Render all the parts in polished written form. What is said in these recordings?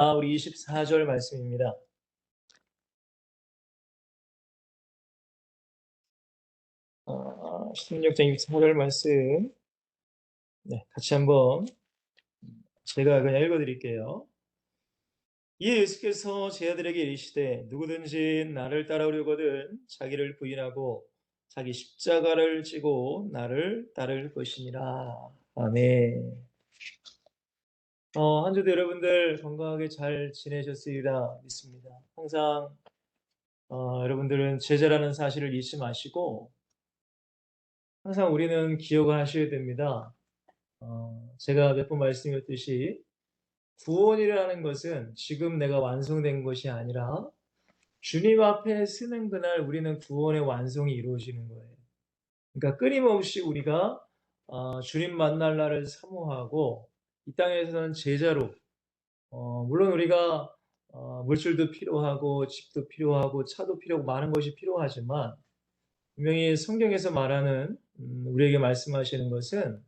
우리 24절 말씀입니다. 16장 24절 말씀, 네, 같이 한번 제가 그냥 읽어드릴게요. 이에 예수께서 제 아들에게 이르시되 누구든지 나를 따라오려거든 자기를 부인하고 자기 십자가를 지고 나를 따를 것이니라. 아멘. 한 주도 여러분들 건강하게 잘 지내셨으리라 믿습니다. 항상 여러분들은 제자라는 사실을 잊지 마시고 항상 우리는 기억을 하셔야 됩니다. 제가 몇 번 말씀드렸듯이 구원이라는 것은 지금 내가 완성된 것이 아니라 주님 앞에 서는 그날 우리는 구원의 완성이 이루어지는 거예요. 그러니까 끊임없이 우리가 주님 만날 날을 사모하고 이 땅에서는 제자로 물론 우리가 물질도 필요하고 집도 필요하고 차도 필요하고 많은 것이 필요하지만 분명히 성경에서 말하는 우리에게 말씀하시는 것은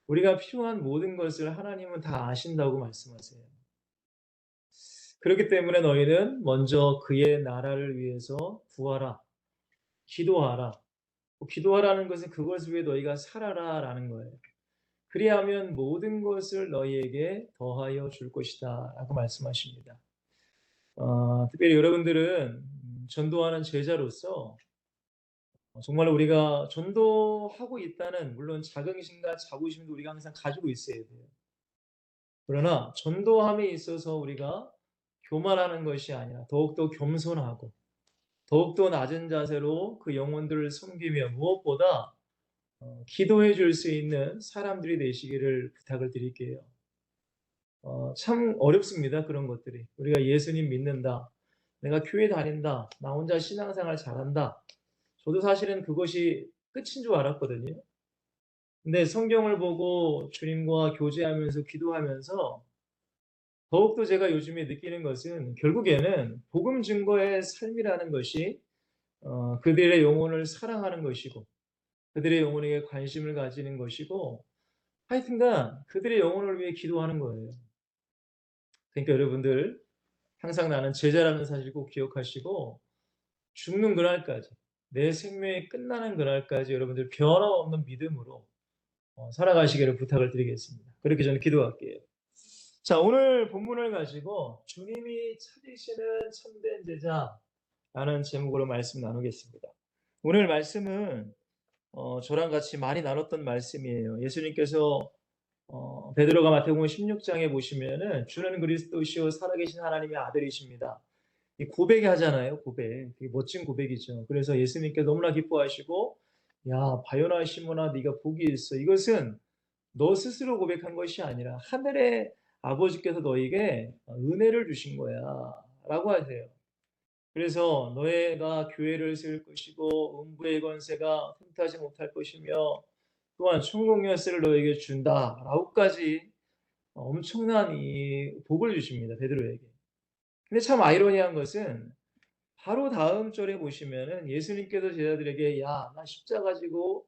우리가 필요한 모든 것을 하나님은 다 아신다고 말씀하세요. 그렇기 때문에 너희는 먼저 그의 나라를 위해서 구하라, 기도하라. 기도하라는 것은 그것을 위해 너희가 살아라라는 거예요. 그리하면 모든 것을 너희에게 더하여 줄 것이다 라고 말씀하십니다. 특별히 여러분들은 전도하는 제자로서 정말 우리가 전도하고 있다는 물론 자긍심과 자부심도 우리가 항상 가지고 있어야 돼요. 그러나 전도함에 있어서 우리가 교만하는 것이 아니라 더욱더 겸손하고 더욱더 낮은 자세로 그 영혼들을 섬기며 무엇보다 기도해 줄 수 있는 사람들이 되시기를 부탁을 드릴게요. 참 어렵습니다. 그런 것들이. 우리가 예수님 믿는다. 내가 교회 다닌다. 나 혼자 신앙생활 잘한다. 저도 사실은 그것이 끝인 줄 알았거든요. 근데 성경을 보고 주님과 교제하면서 기도하면서 더욱더 제가 요즘에 느끼는 것은 결국에는 복음 증거의 삶이라는 것이 그들의 영혼을 사랑하는 것이고 그들의 영혼에게 관심을 가지는 것이고 하여튼간 그들의 영혼을 위해 기도하는 거예요. 그러니까 여러분들 항상 나는 제자라는 사실 꼭 기억하시고 죽는 그날까지 내 생명이 끝나는 그날까지 여러분들 변함없는 믿음으로 살아가시기를 부탁을 드리겠습니다. 그렇게 저는 기도할게요. 자, 오늘 본문을 가지고 주님이 찾으시는 참된 제자라는 제목으로 말씀 나누겠습니다. 오늘 말씀은 저랑 같이 많이 나눴던 말씀이에요. 예수님께서 베드로가 마태복음 16장에 보시면은 주는 그리스도시요 살아계신 하나님의 아들이십니다. 이 고백하잖아요. 고백. 되게 멋진 고백이죠. 그래서 예수님께 너무나 기뻐하시고 야 바요나 시몬아 네가 복이 있어. 이것은 너 스스로 고백한 것이 아니라 하늘의 아버지께서 너에게 은혜를 주신 거야 라고 하세요. 그래서 너희가 교회를 세울 것이고 음부의 권세가 흠타지 못할 것이며 또한 천국 열쇠를 너에게 준다 라고까지 엄청난 이 복을 주십니다. 베드로에게. 근데 참 아이러니한 것은 바로 다음 절에 보시면은 예수님께서 제자들에게 야, 나 십자가 지고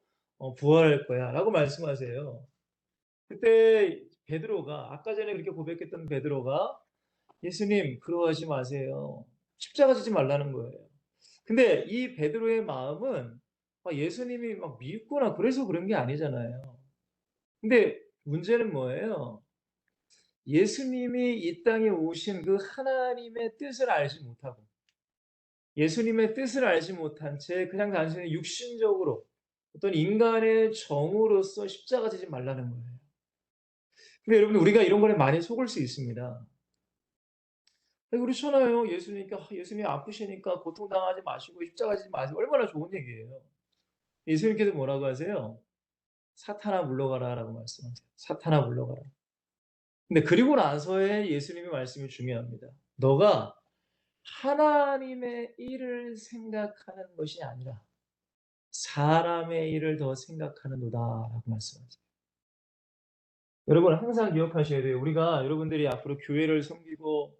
부활할 거야 라고 말씀하세요. 그때 베드로가 아까 전에 그렇게 고백했던 베드로가 예수님 그러하지 마세요. 십자가 지지 말라는 거예요. 근데 이 베드로의 마음은 예수님이 막 믿구나 그래서 그런 게 아니잖아요. 근데 문제는 뭐예요? 예수님이 이 땅에 오신 그 하나님의 뜻을 알지 못하고 예수님의 뜻을 알지 못한 채 그냥 단순히 육신적으로 어떤 인간의 정으로서 십자가 지지 말라는 거예요. 근데 여러분 우리가 이런 거에 많이 속을 수 있습니다. 그렇잖아요. 예수님 아프시니까 고통당하지 마시고 십자가 지지 마세요. 얼마나 좋은 얘기예요. 예수님께서 뭐라고 하세요? 사탄아 물러가라라고 말씀하세요. 사탄아 물러가라. 근데 그리고 나서의 예수님의 말씀이 중요합니다. 너가 하나님의 일을 생각하는 것이 아니라 사람의 일을 더 생각하는도다라고 말씀하세요. 여러분 항상 기억하셔야 돼요. 우리가 여러분들이 앞으로 교회를 섬기고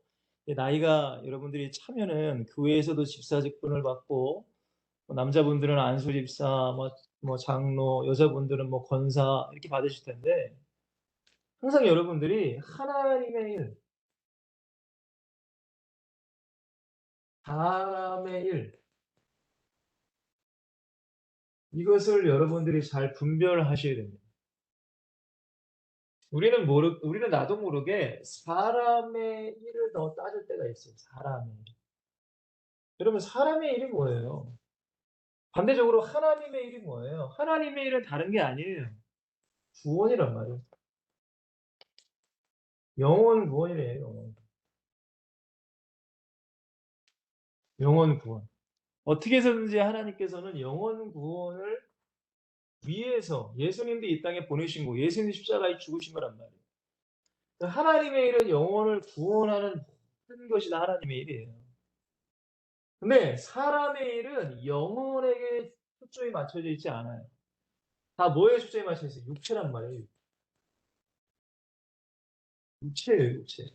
나이가 여러분들이 차면은 교회에서도 집사 직분을 받고 남자분들은 안수 집사, 뭐 장로, 여자분들은 뭐 권사 이렇게 받으실 텐데 항상 여러분들이 하나님의 일, 사람의 일. 이것을 여러분들이 잘 분별하셔야 됩니다. 우리는 나도 모르게 사람의 일을 더 따질 때가 있어요. 사람의 일. 여러분, 사람의 일이 뭐예요? 반대적으로 하나님의 일이 뭐예요? 하나님의 일은 다른 게 아니에요. 구원이란 말이에요. 영혼 구원이래요. 영혼 구원. 어떻게 해서든지 하나님께서는 영혼 구원을 위해서 예수님도 이 땅에 보내신 거, 예수님 십자가에 죽으신 거란 말이에요. 하나님의 일은 영혼을 구원하는 모든 것이 다 하나님의 일이에요. 근데 사람의 일은 영혼에게 초점이 맞춰져 있지 않아요. 다 뭐에 초점이 맞춰 있어요? 육체란 말이에요. 육체예요, 육체.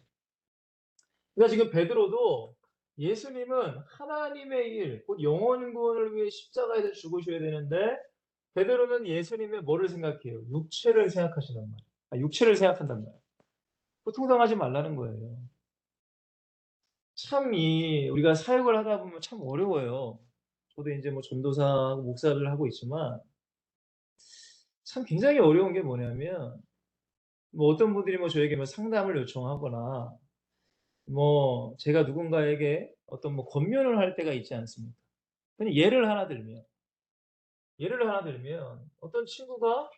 그러니까 지금 베드로도 예수님은 하나님의 일, 곧 영혼 구원을 위해 십자가에서 죽으셔야 되는데 베드로는 예수님의 뭐를 생각해요? 육체를 생각하시단 말이에요. 육체를 생각한단 말이에요. 통상하지 말라는 거예요. 참 우리가 사역을 하다 보면 참 어려워요. 저도 이제 뭐 전도사하고 목사를 하고 있지만 참 굉장히 어려운 게 뭐냐면 뭐 어떤 분들이 뭐 저에게 뭐 상담을 요청하거나 뭐 제가 누군가에게 어떤 뭐 권면을 할 때가 있지 않습니까? 그냥 예를 하나 들면 어떤 친구가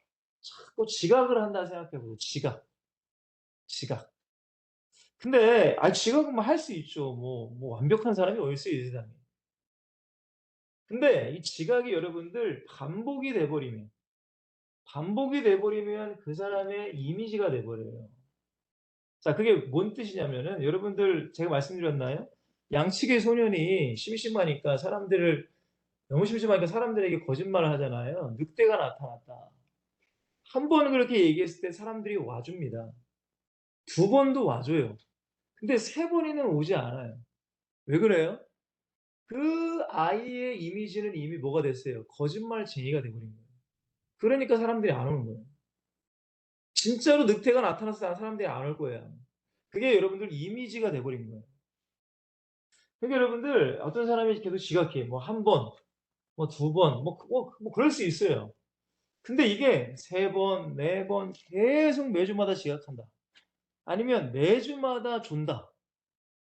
자꾸 지각을 한다 생각해 보세요. 지각. 근데 지각은 뭐 할 수 있죠. 뭐 완벽한 사람이 어디 있어요, 이 세상에. 근데 이 지각이 여러분들 반복이 돼 버리면 그 사람의 이미지가 돼 버려요. 자, 그게 뭔 뜻이냐면은 여러분들 제가 말씀드렸나요? 양치기 소년이 심심하니까 너무 심심하니까 사람들에게 거짓말을 하잖아요. 늑대가 나타났다. 한 번 그렇게 얘기했을 때 사람들이 와줍니다. 두 번도 와줘요. 근데 세 번이는 오지 않아요. 왜 그래요? 그 아이의 이미지는 이미 뭐가 됐어요? 거짓말쟁이가 돼 버린 거예요. 그러니까 사람들이 안 오는 거예요. 진짜로 늑대가 나타났을 때 사람들이 안 올 거예요. 그게 여러분들 이미지가 돼 버린 거예요. 그러니까 여러분들 어떤 사람이 계속 지각해. 뭐 한 번, 뭐 두 번, 뭐 그럴 수 있어요. 근데 이게 세 번, 네 번 계속 매주마다 지각한다. 아니면 매주마다 존다.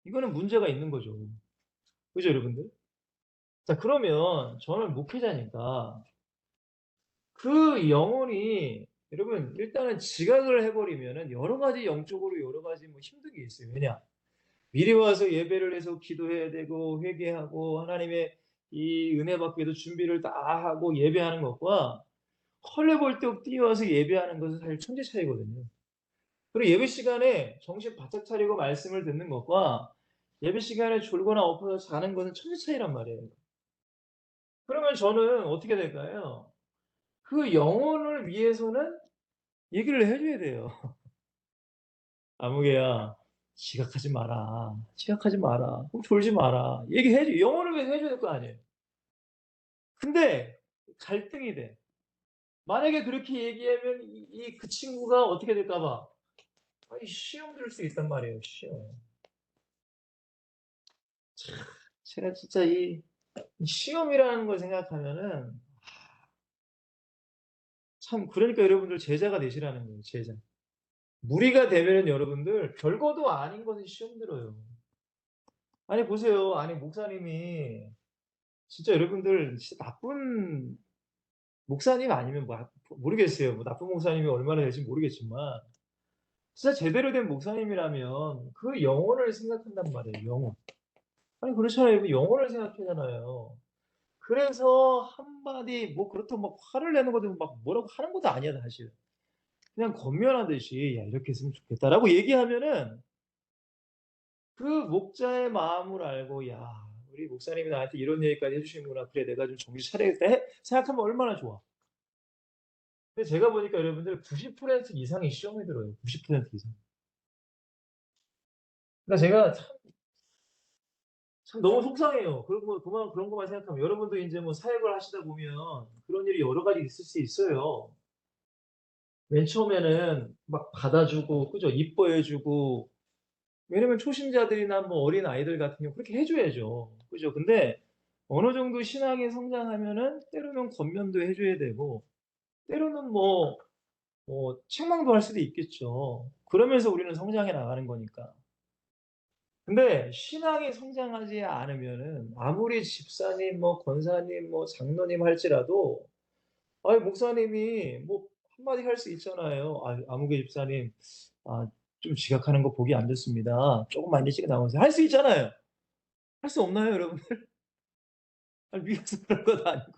이거는 문제가 있는 거죠. 그죠, 여러분들? 자, 그러면 저는 목회자니까 그 영혼이 여러분 일단은 지각을 해 버리면은 여러 가지 영적으로 여러 가지 뭐 힘든 게 있어요. 왜냐? 미리 와서 예배를 해서 기도해야 되고 회개하고 하나님의 이 은혜 받기 위해서 준비를 다 하고 예배하는 것과 헐레벌떡 뛰어와서 예배하는 것은 사실 천지 차이거든요. 그리고 예배 시간에 정신 바짝 차리고 말씀을 듣는 것과 예배 시간에 졸거나 엎어서 자는 것은 천지 차이란 말이에요. 그러면 저는 어떻게 될까요? 그 영혼을 위해서는 얘기를 해 줘야 돼요. "아무개야 지각하지 마라. 지각하지 마라. 졸지 마라." 얘기해 줘 영혼을 위해서 해 줘야 될 거 아니에요. 근데 갈등이 돼. 만약에 그렇게 얘기하면 그 친구가 어떻게 될까 봐 시험 들 수 있단 말이에요, 시험. 제가 진짜 이 시험이라는 걸 생각하면은 참 그러니까 여러분들 제자가 되시라는 거예요, 제자. 무리가 되면은 여러분들 별거도 아닌 것에 시험 들어요. 아니 보세요. 아니 목사님이 진짜 여러분들 진짜 나쁜 목사님 아니면 뭐 모르겠어요. 뭐 나쁜 목사님이 얼마나 될지 모르겠지만 진짜 제대로 된 목사님이라면 그 영혼을 생각한단 말이에요, 영혼. 아니 그렇잖아요. 그 영혼을 생각하잖아요. 그래서 한마디 뭐 그렇다고 막 화를 내는 것도 막 뭐라고 하는 것도 아니야 사실. 그냥 권면하듯이 "야 이렇게 했으면 좋겠다."라고 얘기하면은 그 목자의 마음을 알고 '야 우리 목사님이 나한테 이런 얘기까지 해 주시는구나. 그래 내가 좀 정신 차려야겠다.' 생각하면 얼마나 좋아. 근데 제가 보니까 여러분들 90% 이상이 시험에 들어요. 90% 이상. 그러니까 제가 참 너무 속상해요. 그런 것만 생각하면 여러분도 인제 뭐 사역을 하시다 보면 그런 일이 여러 가지 있을 수 있어요. 맨 처음에는 막 받아주고 그죠? 이뻐해 주고 왜냐면 초신자들이나 뭐 어린 아이들 같은 경우 그렇게 해 줘야죠. 그죠? 근데 어느 정도 신앙이 성장하면은 때로는 권면도 해 줘야 되고 때로는 책망도 할 수도 있겠죠. 그러면서 우리는 성장해 나가는 거니까. 근데 신앙이 성장하지 않으면은 아무리 집사님 권사님 장로님 할지라도 아이 목사님이 한마디 할 수 있잖아요. "아 아무개 집사님 좀 지각하는 거 보기 안 좋습니다. 쪼금만 일찍 나오세요." 할 수 있잖아요. 할 수 없나요 여러분들? 아니 미워서 그런 것도 아니고.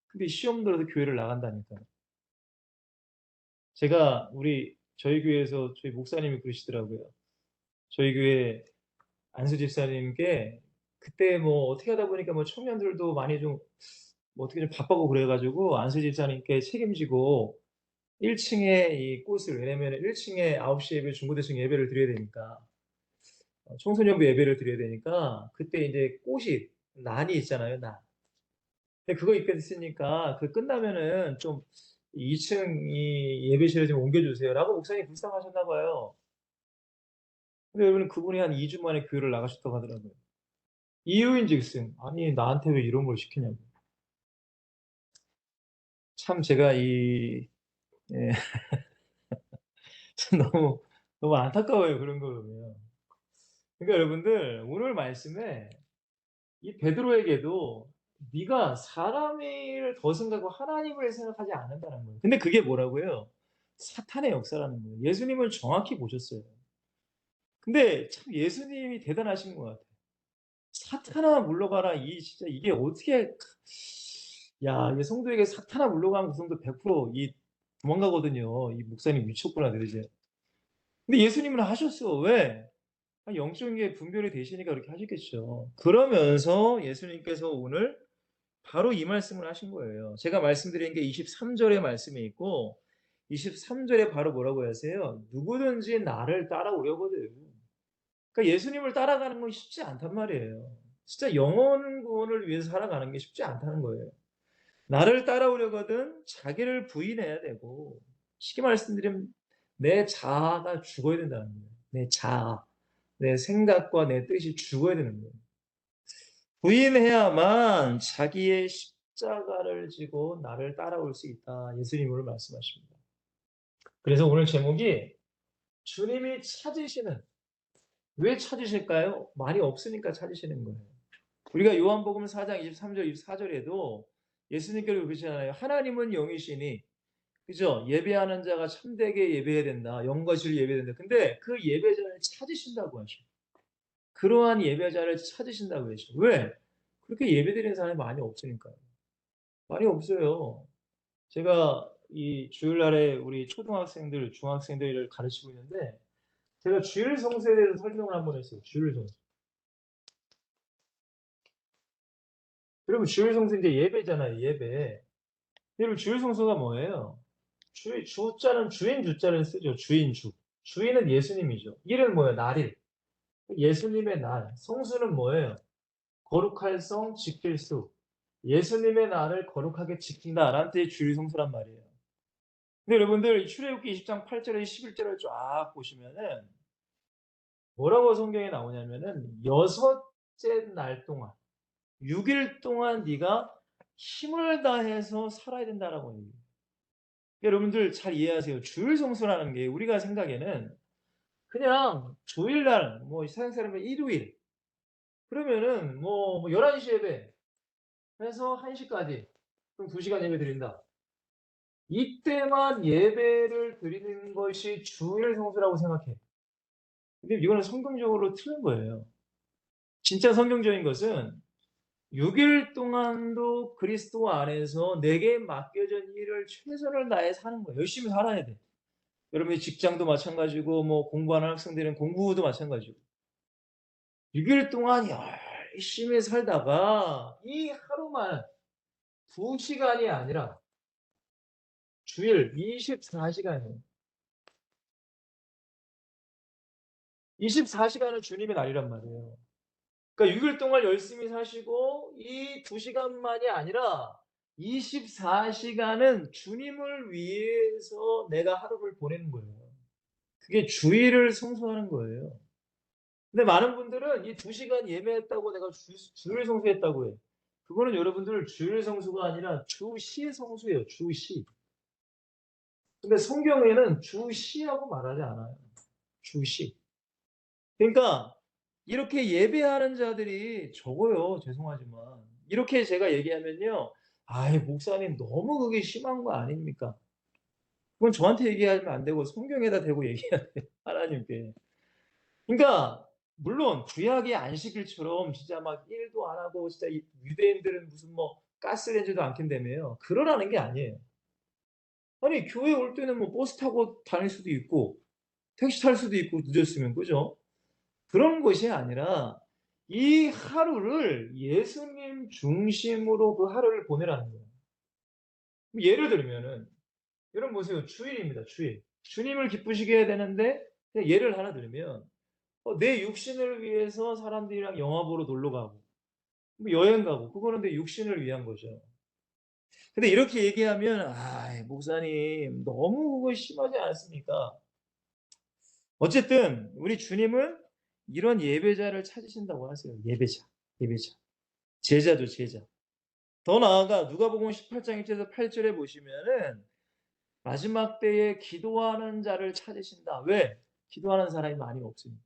근데 시험 들어서 교회를 나간다니까요. 제가 저희 교회에서 저희 목사님이 그러시더라고요. 저희 교회 안수 집사님께 그때 어떻게 하다 보니까 청년들도 많이 좀 어떻게 좀 바쁘고 그래 가지고 안수 집사님께 책임지고 1 층에 이 꽃을 왜냐면은 1 층에 9시 예배 중고대청 예배를 드려야 되니까 청소년부 예배를 드려야 되니까 그때 인제 꽃이 난이 있잖아요, 난. 근데 그거 있으니까 "그 끝나면은 좀 2층 이 예배실에 좀 옮겨 주세요."라고 목사님이 불쌍하셨나 봐요. 근데 여러분 그분이 한 2주 만에 교회를 나가셨다고 하더라고요. 이유인즉슨 아니 나한테 왜 이런 걸 시키냐고. 참 제가 예 참 너무 안타까워요, 그런 거 보면. 그러니까 여러분들 오늘 말씀에 이 베드로에게도 네가 사람의 일을 더 생각하고 하나님을 생각하지 않는다는 거예요. 근데 그게 뭐라고요? 사탄의 역사라는 거예요. 예수님을 정확히 보셨어요. 근데 참 예수님이 대단하신 것 같아요. "사탄아 물러가라." 이 진짜 이게 어떻게 야 이 성도에게 사탄아 물러가면 그 성도 100% 도망가거든요. '이 목사님 미쳤구나.' 도대체. 근데 예수님은 하셨어. 왜? 영적인 게 분별이 되시니까 그렇게 하셨겠죠. 그러면서 예수님께서 오늘 바로 이 말씀을 하신 거예요. 제가 말씀드린 게 23 절의 말씀에 있고 23 절에 바로 뭐라고 하세요? "누구든지 나를 따라오려거든." 그러니까 예수님을 따라가는 건 쉽지 않단 말이에요. 진짜 영혼 구원을 위해서 살아가는 게 쉽지 않다는 거예요. 나를 따라오려거든 자기를 부인해야 되고 쉽게 말씀드리면 내 자아가 죽어야 된다는 거예요. 내 자아, 내 생각과 내 뜻이 죽어야 되는 거예요. 부인해야만 자기의 십자가를 지고 나를 따라올 수 있다. 예수님이 오늘 말씀하십니다. 그래서 오늘 제목이 주님이 찾으시는 왜 찾으실까요? 말이 없으니까 찾으시는 거예요. 우리가 요한복음 4장 23절 24 절에도 예수님께서 그러시잖아요. 하나님은 영이시니 그죠? 예배하는 자가 참되게 예배해야 된다. 영과 진리로 예배해야 된다. 근데 그 예배자를 찾으신다고 하셔. 그러한 예배자를 찾으신다고 하셔. 왜? 그렇게 예배드리는 사람이 많이 없으니까요. 많이 없어요. 제가 이 주일날에 우리 초등학생들, 중학생들을 가르치고 있는데 제가 주일 성수에 대해서 설명을 한번 했어요. 주일 성수. 여러분 주일 성수 인제 예배잖아요, 예배. 여러분 주일 성수가 뭐예요? 주자는 주인 주자를 쓰죠. 주인 주. 주인은 예수님이죠. 일은 뭐예요? 날일. 예수님의 날. 성수는 뭐예요? 거룩할 성, 지킬 수. 예수님의 날을 거룩하게 지킨다라는 뜻의 주일 성수란 말이에요. 근데 여러분들 출애굽기 20장 8 절에서 11 절을 쫙 보시면은 뭐라고 성경에 나오냐면은 여섯째 날 동안 6일 동안 네가 힘을 다해서 살아야 된다라고 얘기해요. 여러분들 잘 이해하세요. 주일 성수라는 게 우리가 생각에는 그냥 주일날 세상 사람은 일요일 그러면은 11시 예배 해서 1 시까지 그럼 2 시간 예배 드린다. 이때만 예배를 드리는 것이 주일 성수라고 생각해. 근데 이거는 성경적으로 틀린 거예요. 진짜 성경적인 것은 6일 동안도 그리스도 안에서 내게 맡겨진 일을 최선을 다해 사는 거예요. 열심히 살아야 돼. 여러분의 직장도 마찬가지고 공부하는 학생들은 공부도 마찬가지고. 6일 동안 열심히 살다가 이 하루만 2 시간이 아니라 주일 24 시간이에요. 24 시간은 주님의 날이란 말이에요. 그러니까 6일 동안 열심히 사시고 이 2 시간만이 아니라 24 시간은 주님을 위해서 내가 하루를 보내는 거예요. 그게 주일을 성수하는 거예요. 근데 많은 분들은 이 2시간 예배했다고 내가 주일 성수했다고 해. 그거는 여러분들 주일 성수가 아니라 주시 성수예요. 주시. 근데 성경에는 주시하고 말하지 않아요. 주시. 그러니까 이렇게 예배하는 자들이 적어요. 죄송하지만. 이렇게 제가 얘기하면요. 아이, 목사님 너무 그게 심한 거 아닙니까? 그건 저한테 얘기하면 안 되고 성경에다 대고 얘기해야 돼요. 하나님께. 그러니까 물론 구약의 안식일처럼 진짜 막 일도 안 하고 진짜 유대인들은 무슨 뭐 가스레인지도 안 켠다며요. 그러라는 게 아니에요. 아니, 교회 올 때는 뭐 버스 타고 다닐 수도 있고 택시 탈 수도 있고 늦었으면, 그죠? 그런 것이 아니라 이 하루를 예수님 중심으로 그 하루를 보내라는 거예요. 예를 들면은 여러분 보세요. 주일입니다. 주일. 주님을 기쁘시게 해야 되는데 그냥 예를 하나 들면 내 육신을 위해서 사람들이랑 영화 보러 놀러 가고 뭐 여행 가고 그거는 내 육신을 위한 거죠. 근데 이렇게 얘기하면 목사님 너무 그거 심하지 않습니까? 어쨌든 우리 주님은 이런 예배자를 찾으신다고 하세요. 예배자. 예배자. 제자죠, 제자. 더 나아가 누가복음 18장 1절에서 8절에 보시면은 마지막 때에 기도하는 자를 찾으신다. 왜? 기도하는 사람이 많이 없으니까.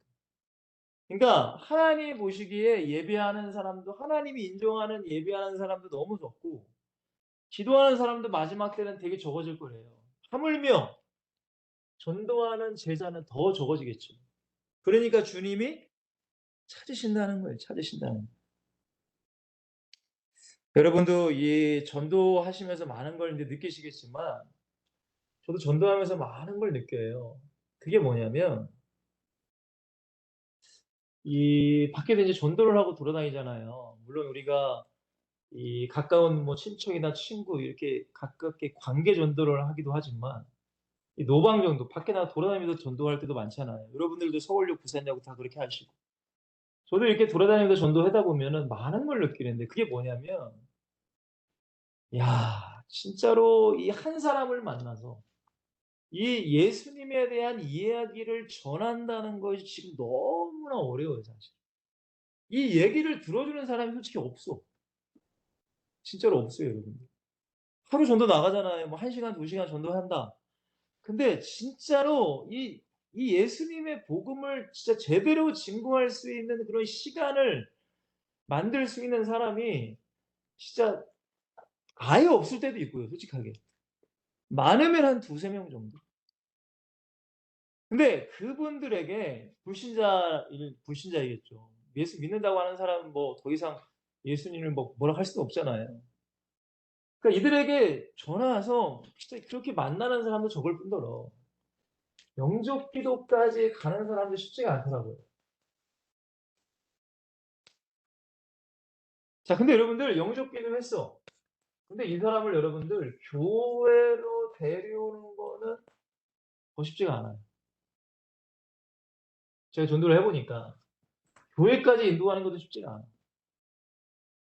그러니까 하나님이 보시기에 예배하는 사람도, 하나님이 인정하는 예배하는 사람도 너무 적고 기도하는 사람도 마지막 때는 되게 적어질 거예요. 하물며 전도하는 제자는 더 적어지겠죠. 그러니까 주님이 찾으신다는 거예요. 찾으신다는 거예요. 여러분도 이 전도하시면서 많은 걸 이제 느끼시겠지만 저도 전도하면서 많은 걸 느껴요. 그게 뭐냐면 이 밖에서 이제 전도를 하고 돌아다니잖아요. 물론 우리가 이 가까운 뭐 친척이나 친구 이렇게 가깝게 관계 전도를 하기도 하지만 이 노방 전도 밖에 나가 돌아다니면서 전도할 때도 많잖아요. 여러분들도 서울역, 부산역 다 그렇게 하시고. 저도 이렇게 돌아다니면서 전도하다 보면은 많은 걸 느끼는데 그게 뭐냐면 야, 진짜로 이 한 사람을 만나서 이 예수님에 대한 이야기를 전한다는 것이 지금 너무나 어려워요, 사실. 이 얘기를 들어주는 사람이 솔직히 없어. 진짜로 없어요, 여러분들. 하루 전도 나가잖아요. 뭐 1시간, 2시간 전도한다. 근데 진짜로 이 예수님의 복음을 진짜 제대로 증거할 수 있는 그런 시간을 만들 수 있는 사람이 진짜 아예 없을 때도 있고요, 솔직하게. 많으면 한 2-3명 정도. 근데 그분들에게 불신자이겠죠. 예수 믿는다고 하는 사람은 뭐 더 이상 예수님을 뭐 뭐라 할 수는 없잖아요. 그러니까 이들에게 전화해서 진짜 그렇게 만나는 사람도 적을 뿐더러 영접 기도까지 가는 사람도 쉽지가 않더라고요. 자, 근데 여러분들 영접 기도를 했어. 근데 이 사람을 여러분들 교회로 데려오는 거는 더 쉽지가 않아요. 제가 전도를 해 보니까 교회까지 인도하는 것도 쉽지가 않아요.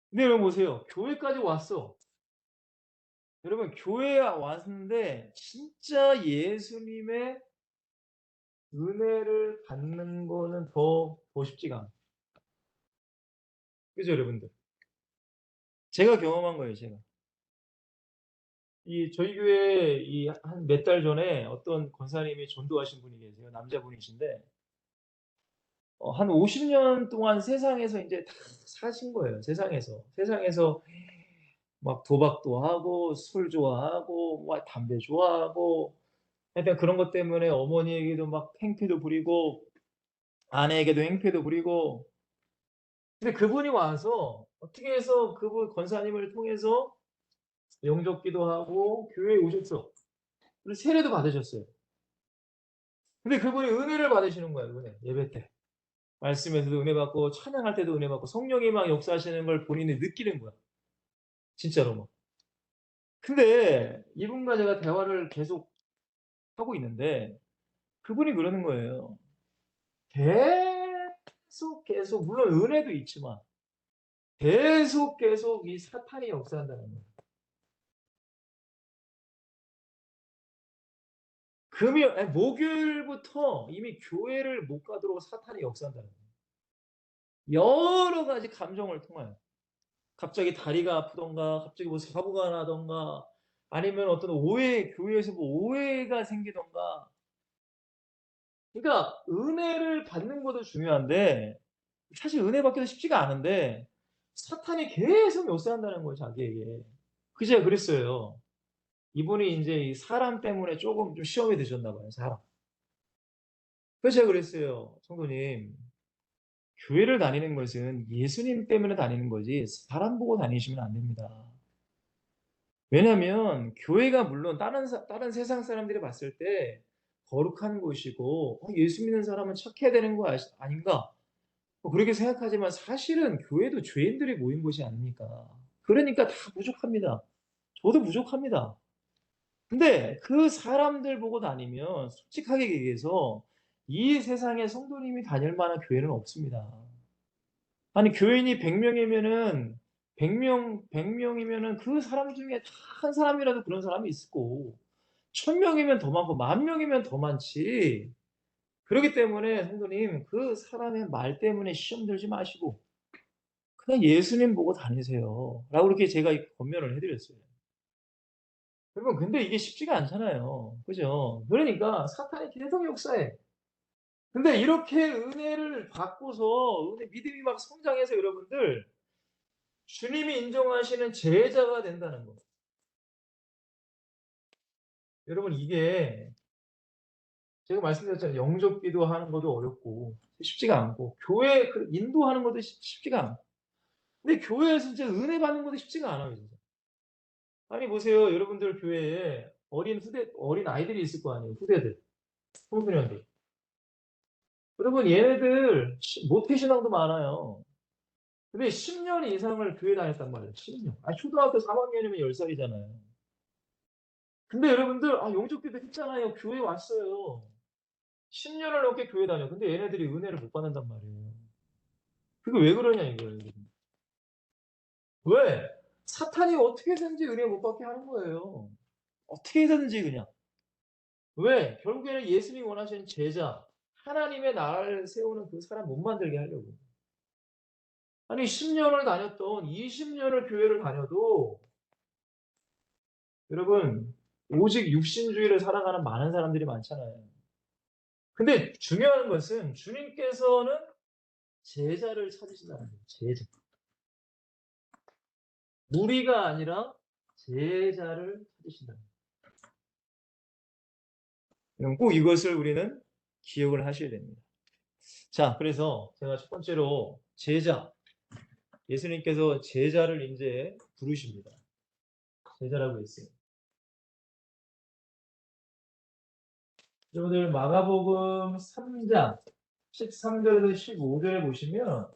근데 여러분 보세요. 교회까지 왔어. 여러분 교회에 왔는데 진짜 예수님의 은혜를 받는 거는 더 쉽지가 않아요. 그죠, 여러분들? 제가 경험한 거예요, 제가. 이 저희 교회에 이 한 몇 달 전에 어떤 권사님이 전도하신 분이 계세요. 남자분이신데 한 50년 동안 세상에서 인제 다 사신 거예요, 세상에서. 세상에서 막 도박도 하고 술 좋아하고 뭐 담배 좋아하고 하여튼 그런 것 때문에 어머니에게도 막 행패도 부리고 아내에게도 행패도 부리고 근데 그분이 와서 어떻게 해서 그분 권사님을 통해서 영접기도 하고 교회에 오셨어. 그리고 세례도 받으셨어요. 근데 그분이 은혜를 받으시는 거예요, 은혜. 예배 때. 말씀에서도 은혜 받고 찬양할 때도 은혜 받고 성령이 막 역사하시는 걸 본인이 느끼는 거야. 진짜로 막. 근데 이분과 제가 대화를 계속 하고 있는데 그분이 그러는 거예요. 계속 물론 은혜도 있지만 계속 이 사탄이 역사한다는 거예요. 목요일부터 이미 교회를 못 가도록 사탄이 역사한다는 거예요. 여러 가지 감정을 통하여 갑자기 다리가 아프던가 갑자기 뭐 사고가 나던가 아니면 어떤 오해 교회에서 뭐 오해가 생기던가 그러니까 은혜를 받는 것도 중요한데 사실 은혜 받기도 쉽지가 않은데 사탄이 계속 요새한다는 거예요, 자기에게. 그제 그랬어요. 이분이 인제 이 사람 때문에 쪼금 좀 시험에 드셨나 봐요, 사람. 그래서 제가 그랬어요. "성도님, 교회를 다니는 것은 예수님 때문에 다니는 거지 사람 보고 다니시면 안 됩니다." 왜냐하면 교회가 물론 다른 세상 사람들이 봤을 때 거룩한 곳이고 '예수 믿는 사람은 착해야 되는 거 아닌가?' 뭐 그렇게 생각하지만 사실은 교회도 죄인들이 모인 곳이 아닙니까? 그러니까 다 부족합니다. 저도 부족합니다. 근데 그 사람들 보고 다니면 솔직하게 얘기해서 이 세상에 성도님이 다닐 만한 교회는 없습니다. 아니 교인이 100 명이면은 100 명이면은 그 사람 중에 다 한 사람이라도 그런 사람이 있을 거고 1000 명이면 더 많고 10,000 명이면 더 많지. 그러기 때문에 성도님 그 사람의 말 때문에 시험 들지 마시고 그냥 예수님 보고 다니세요. 라고 그렇게 제가 권면을 해 드렸어요. 여러분 근데 이게 쉽지가 않잖아요. 그죠? 그러니까 사탄이 계속 역사해. 근데 이렇게 은혜를 받고서 믿음이 막 성장해서 여러분들 주님이 인정하시는 제자가 된다는 거. 여러분 이게 제가 말씀드렸잖아요. 영접 기도하는 것도 어렵고 쉽지가 않고 교회 그 인도하는 것도 쉽지가 않고 근데 교회에서 진짜 은혜 받는 것도 쉽지가 않아요 진짜. 아니 보세요. 여러분들 교회에 어린 아이들이 있을 거 아니에요. 후대들, 청소년들. 여러분 얘네들 모태신앙도 많아요. 근데 10년 이상을 교회 다녔단 말이에요. 10년. 초등학교 3학년이면 10살이잖아요. 근데 여러분들 영접기도 했잖아요. 교회 왔어요. 10년을 넘게 교회 다녀. 근데 얘네들이 은혜를 못 받는단 말이에요. 그게 왜 그러냐 이거예요. 왜? 사탄이 어떻게든지 은혜 못 받게 하는 거예요. 어떻게든지 그냥. 왜? 결국에는 예수님이 원하시는 제자, 하나님의 나라를 세우는 그 사람 못 만들게 하려고. 아니 10년을 다녔던 20년을 교회를 다녀도 여러분 오직 육신주의를 살아가는 많은 사람들이 많잖아요. 근데 중요한 것은 주님께서는 제자를 찾으신다는 거예요. 제자. 무리가 아니라 제자를 찾으신다는 거예요. 여러분 꼭 이것을 우리는 기억을 하셔야 됩니다. 자, 그래서 제가 첫 번째로 제자, 예수님께서 제자를 이제 부르십니다. 제자라고 했어요. 여러분들 마가복음 3장 13절에서 15절에 보시면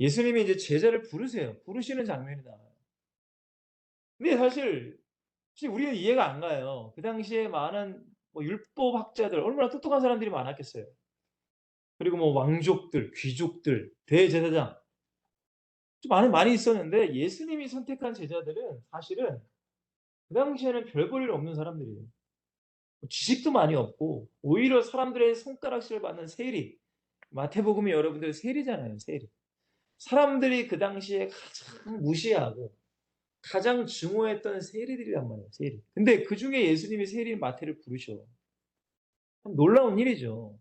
예수님이 이제 제자를 부르세요. 부르시는 장면이 나와요. 근데 사실 우리는 이해가 안 가요. 그 당시에 많은 뭐 율법학자들 얼마나 똑똑한 사람들이 많았겠어요. 그리고 뭐 왕족들, 귀족들, 대제사장 좀 많이 있었는데 예수님이 선택한 제자들은 사실은 그 당시에는 별 볼 일 없는 사람들이에요. 뭐 지식도 많이 없고 오히려 사람들의 손가락질을 받는 세리. 마태복음이 여러분들 세리잖아요, 세리. 사람들이 그 당시에 가장 무시하고 가장 증오했던 세리들이란 말이에요, 세리. 근데 그중에 예수님이 세리 마태를 부르셔. 참 놀라운 일이죠.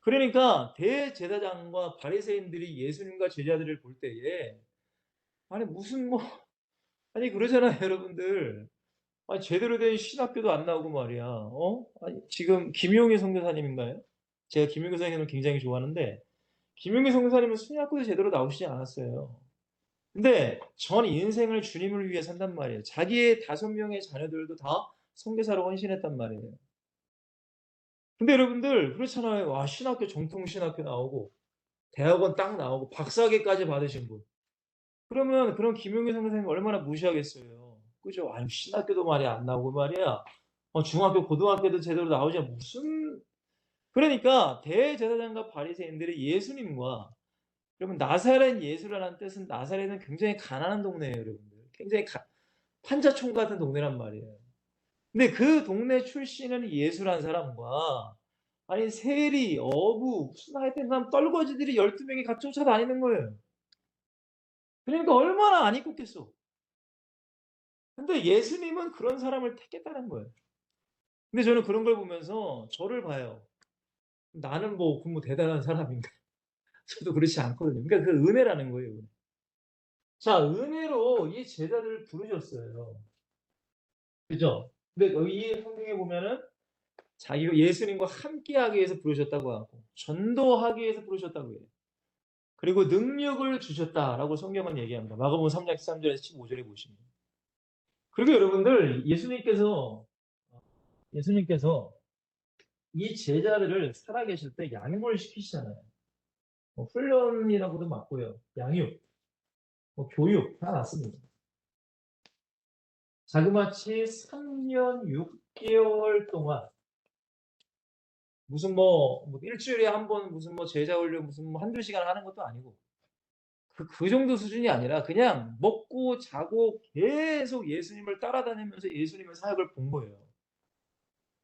그러니까 대제사장과 바리새인들이 예수님과 제자들을 볼 때에 아니 무슨 뭐 아니 그러잖아요, 여러분들. 아니 제대로 된 신학교도 안 나오고 말이야. 아니 지금 김용희 선교사님인가요? 제가 김용희 선생님을 굉장히 좋아하는데 김용희 선교사님은 신학교도 제대로 나오시지 않았어요. 근데 전 인생을 주님을 위해 산단 말이에요. 자기의 5명의 자녀들도 다 선교사로 헌신했단 말이에요. 근데 여러분들 그렇잖아요. 신학교 정통 신학교 나오고 대학원 딱 나오고 박사학위까지 받으신 분. 그러면 그런 김용희 선생님 얼마나 무시하겠어요. 그죠? 아유 신학교도 말이야 안 나오고 말이야. 중학교 고등학교도 제대로 나오지 무슨 그러니까 대제사장과 바리새인들이 예수님과 여러분 나사렛 예수라는 뜻은 나사렛은 굉장히 가난한 동네예요, 여러분들. 굉장히 판자촌 같은 동네란 말이에요. 근데 그 동네 출신은 예수라는 사람과 아니 세리, 어부, 무슨 하여튼 난 떨거지들이 12명이 같이 쫓아다니는 거예요. 그러니까 얼마나 안 입겠어. 근데 예수님은 그런 사람을 택했다는 거예요. 근데 저는 그런 걸 보면서 저를 봐요. 나는 뭐 대단한 사람인가? 저도 그렇지 않거든요. 그러니까 그 은혜라는 거예요. 은혜. 자, 은혜로 이 제자들을 부르셨어요. 그죠? 근데 이 성경에 보면은 자기가 예수님과 함께하기 위해서 부르셨다고 하고 전도하기 위해서 부르셨다고 해요. 그리고 능력을 주셨다라고 성경은 얘기합니다. 마가복음 3장 13절에서 15절에 보시면. 그리고 여러분들 예수님께서 이 제자들을 살아계실 때 양육을 시키시잖아요. 뭐 훈련이라고도 맞고요. 양육, 뭐 교육 다 맞습니다. 자그마치 3년 6개월 동안 무슨 일주일에 한 번 무슨 제자 훈련 무슨 한두 시간 하는 것도 아니고 그 정도 수준이 아니라 그냥 먹고 자고 계속 예수님을 따라다니면서 예수님의 사역을 본 거예요.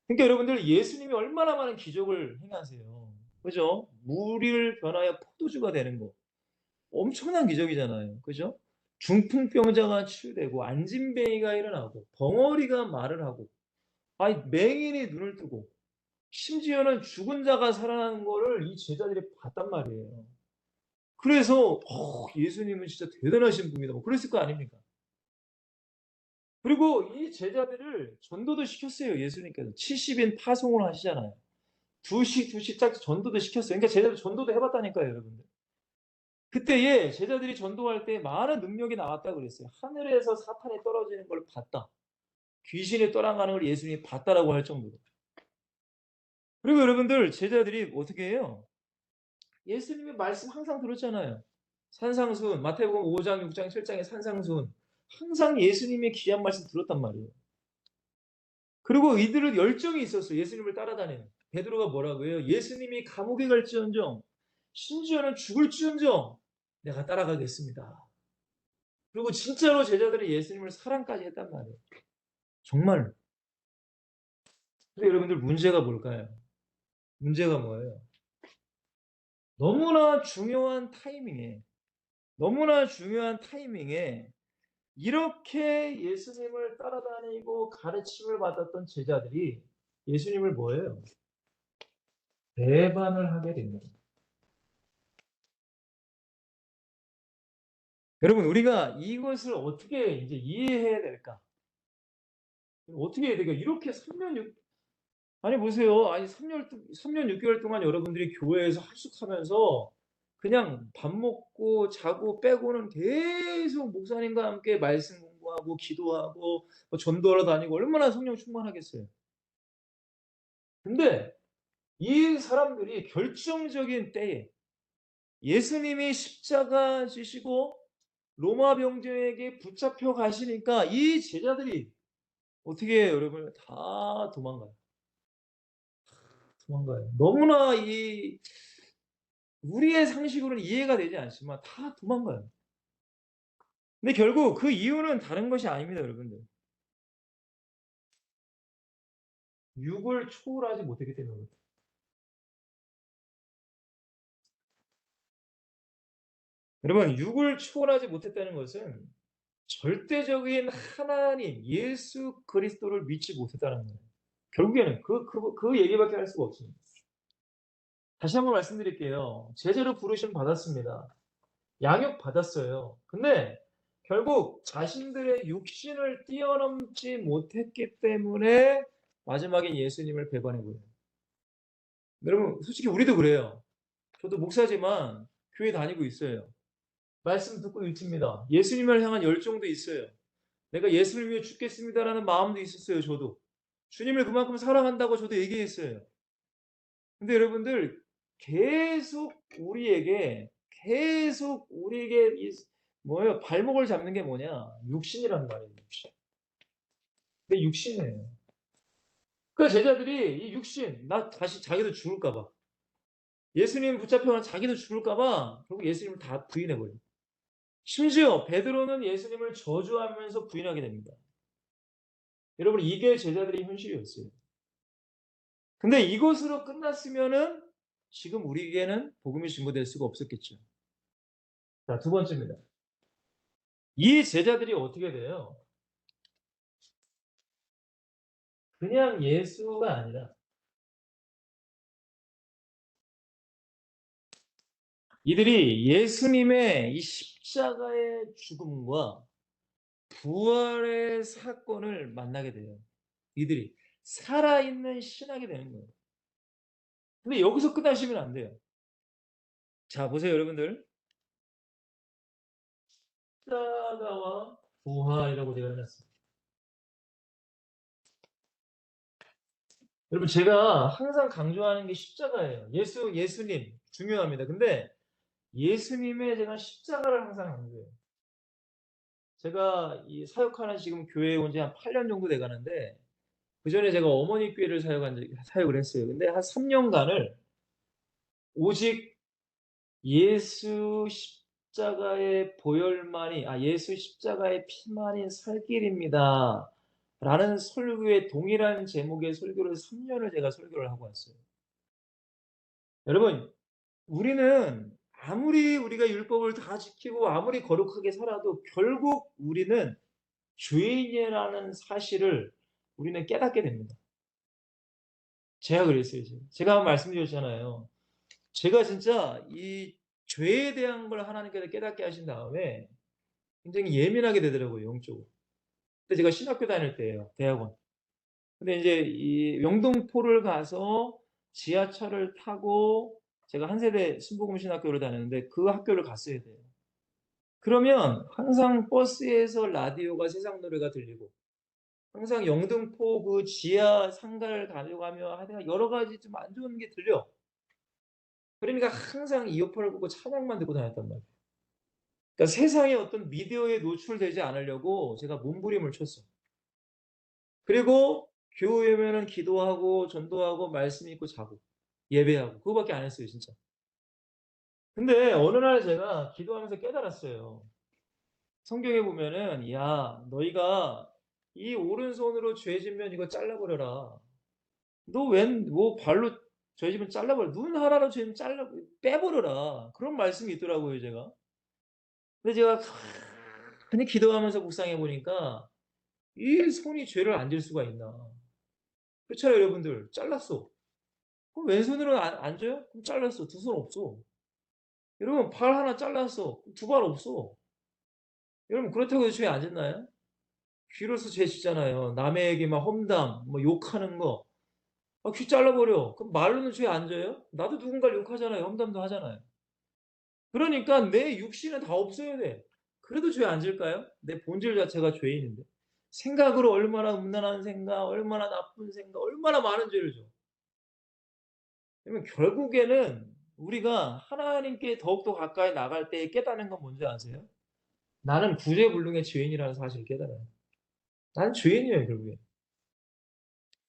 그러니까 여러분들 예수님이 얼마나 많은 기적을 행하세요. 그죠? 물을 변하여 포도주가 되는 거. 엄청난 기적이잖아요. 그죠? 중풍병자가 치유되고 안진뱅이가 일어나고 벙어리가 말을 하고 아니 맹인이 눈을 뜨고 심지어는 죽은 자가 살아나는 거를 이 제자들이 봤단 말이에요. 그래서 예수님은 진짜 대단하신 분이다. 뭐 그랬을 거 아닙니까? 그리고 이 제자들을 전도도 시켰어요. 예수님께서 70인 파송을 하시잖아요. 두씩 짝 전도도 시켰어요. 그러니까 제자들 전도도 해봤다니까요, 여러분들. 그때에 제자들이 전도할 때 많은 능력이 나왔다고 그랬어요. 하늘에서 사탄이 떨어지는 걸 봤다. 귀신이 떠나가는 걸 예수님이 봤다라고 할 정도로. 그리고 여러분들 제자들이 어떻게 해요? 예수님의 말씀 항상 들었잖아요. 산상수훈, 마태복음 5장, 6장, 7장의 산상수훈. 항상 예수님의 귀한 말씀 들었단 말이에요. 그리고 이들은 열정이 있었어요. 예수님을 따라다니는. 베드로가 뭐라고 해요? 예수님이 감옥에 갈지언정, 심지어는 죽을지언정 내가 따라가겠습니다. 그리고 진짜로 제자들이 예수님을 사랑까지 했단 말이에요. 정말. 근데 여러분들 문제가 뭘까요? 문제가 뭐예요? 너무나 중요한 타이밍에 너무나 중요한 타이밍에 이렇게 예수님을 따라다니고 가르침을 받았던 제자들이 예수님을 뭐예요? 배반을 하게 됩니다. 여러분, 우리가 이것을 어떻게 이제 이해해야 될까? 어떻게 해야 될까? 이렇게 3년 6, 아니 보세요. 아니 3년 6개월 동안 여러분들이 교회에서 합숙하면서 그냥 밥 먹고 자고 빼고는 계속 목사님과 함께 말씀 공부하고 기도하고 전도하러 다니고 얼마나 성령 충만하겠어요. 근데 이 사람들이 결정적인 때에 예수님이 십자가 지시고 로마 병정에게 붙잡혀 가시니까 이 제자들이 어떻게 해요, 여러분? 다 도망가요. 도망가요. 너무나 우리의 상식으로는 이해가 되지 않지만 다 도망가요. 근데 결국 그 이유는 다른 것이 아닙니다, 여러분들. 육을 초월하지 못했기 때문입니다. 여러분, 육을 초월하지 못했다는 것은 절대적인 하나님, 예수 그리스도를 믿지 못했다는 거예요. 결국에는 그 얘기밖에 할 수가 없습니다. 다시 한번 말씀드릴게요. 제자로 부르심 받았습니다. 양육 받았어요. 근데 결국 자신들의 육신을 뛰어넘지 못했기 때문에 마지막에 예수님을 배반해 버려요. 여러분, 솔직히 우리도 그래요. 저도 목사지만 교회 다니고 있어요. 말씀 듣고 있습니다. 예수님을 향한 열정도 있어요. 내가 예수를 위해 죽겠습니다라는 마음도 있었어요, 저도. 주님을 그만큼 사랑한다고 저도 얘기했어요. 근데 여러분들 계속 우리에게 뭐예요? 발목을 잡는 게 뭐냐? 육신이란 말이에요. 육신. 내 육신이에요. 그 제자들이 이 육신, 나 다시 자기도 죽을까 봐. 예수님 붙잡혀가 자기도 죽을까 봐 결국 예수님을 다 부인해 버려요. 심지어 베드로는 예수님을 저주하면서 부인하게 됩니다. 여러분 이게 제자들의 현실이었어요. 근데 이것으로 끝났으면은 지금 우리에게는 복음이 증거될 수가 없었겠죠. 자, 두 번째입니다. 이 제자들이 어떻게 돼요? 그냥 예수가 아니라 이들이 예수님의 이 십자가의 죽음과 부활의 사건을 만나게 돼요. 이들이 살아있는 신학이 되는 거예요. 근데 여기서 끝나시면 안 돼요. 자, 보세요, 여러분들. 십자가와 부활이라고 제가 해놨습니다. 여러분, 제가 항상 강조하는 게 십자가예요. 예수님 중요합니다. 근데 예수님의 제가 십자가를 항상 강조해요. 제가 이 사역하는 지금 교회에 온 지 한 8년 정도 돼 가는데 그전에 제가 어머니 교회를 사역을 했어요. 근데 한 3년간을 오직 예수 십자가의 보혈만이 예수 십자가의 피만이 살 길입니다. 라는 설교의 동일한 제목의 설교를 3년을 제가 설교를 하고 왔어요. 여러분, 우리는 아무리 우리가 율법을 다 지키고 아무리 거룩하게 살아도 결국 우리는 죄인이라는 사실을 우리는 깨닫게 됩니다. 제가 그랬어요. 제가 말씀드렸잖아요. 제가 진짜 이 죄에 대한 걸 하나님께서 깨닫게 하신 다음에 굉장히 예민하게 되더라고요, 영적으로. 근데 제가 신학교 다닐 때예요, 대학원. 근데 이제 이 영등포를 가서 지하철을 타고 제가 한 세대 순복음 신학교를 다녔는데 그 학교를 갔어야 돼요. 그러면 항상 버스에서 라디오가 세상 노래가 들리고 항상 영등포 그 지하 상가를 다녀가며 하여튼 여러 가지 좀 안 좋은 게 들려. 그러니까 항상 이어폰을 꽂고 찬양만 듣고 다녔단 말이에요. 그러니까 세상에 어떤 미디어에 노출되지 않으려고 제가 몸부림을 쳤어. 그리고 교회 오면은 기도하고 전도하고 말씀 읽고 자고 예배하고 그거밖에 안 했어요, 진짜. 근데 어느 날 제가 기도하면서 깨달았어요. 성경에 보면은 야, 너희가 이 오른손으로 죄 짓면 이거 잘라버려라. 너 왼 뭐 발로 죄 지면 잘라버려. 눈 하나로 죄 지면 잘라 빼버려라. 그런 말씀이 있더라고요, 제가. 근데 제가 가만히 기도하면서 묵상해 보니까 이 손이 죄를 안 질 수가 있나. 그렇잖아요, 여러분들. 잘랐어. 그럼 왼손으로 안 져요? 그럼 잘랐어. 두 손 없어. 여러분 발 하나 잘랐어. 두 발 없어. 여러분 그렇다고 해서 죄 안 짓나요? 귀로서 죄 짓잖아요. 남에게 막 험담, 뭐 욕하는 거. 귀 잘라버려. 그럼 말로는 죄 안 져요? 나도 누군가를 욕하잖아요. 험담도 하잖아요. 그러니까 내 육신은 다 없어야 돼. 그래도 죄 안 질까요? 내 본질 자체가 죄인인데. 생각으로 얼마나 음란한 생각, 얼마나 나쁜 생각, 얼마나 많은 죄를 져. 그러면 결국에는 우리가 하나님께 더욱더 가까이 나갈 때 깨닫는 건 뭔지 아세요? 나는 구제불능의 죄인이라는 사실을 깨달아요. 나는 죄인이에요, 결국에.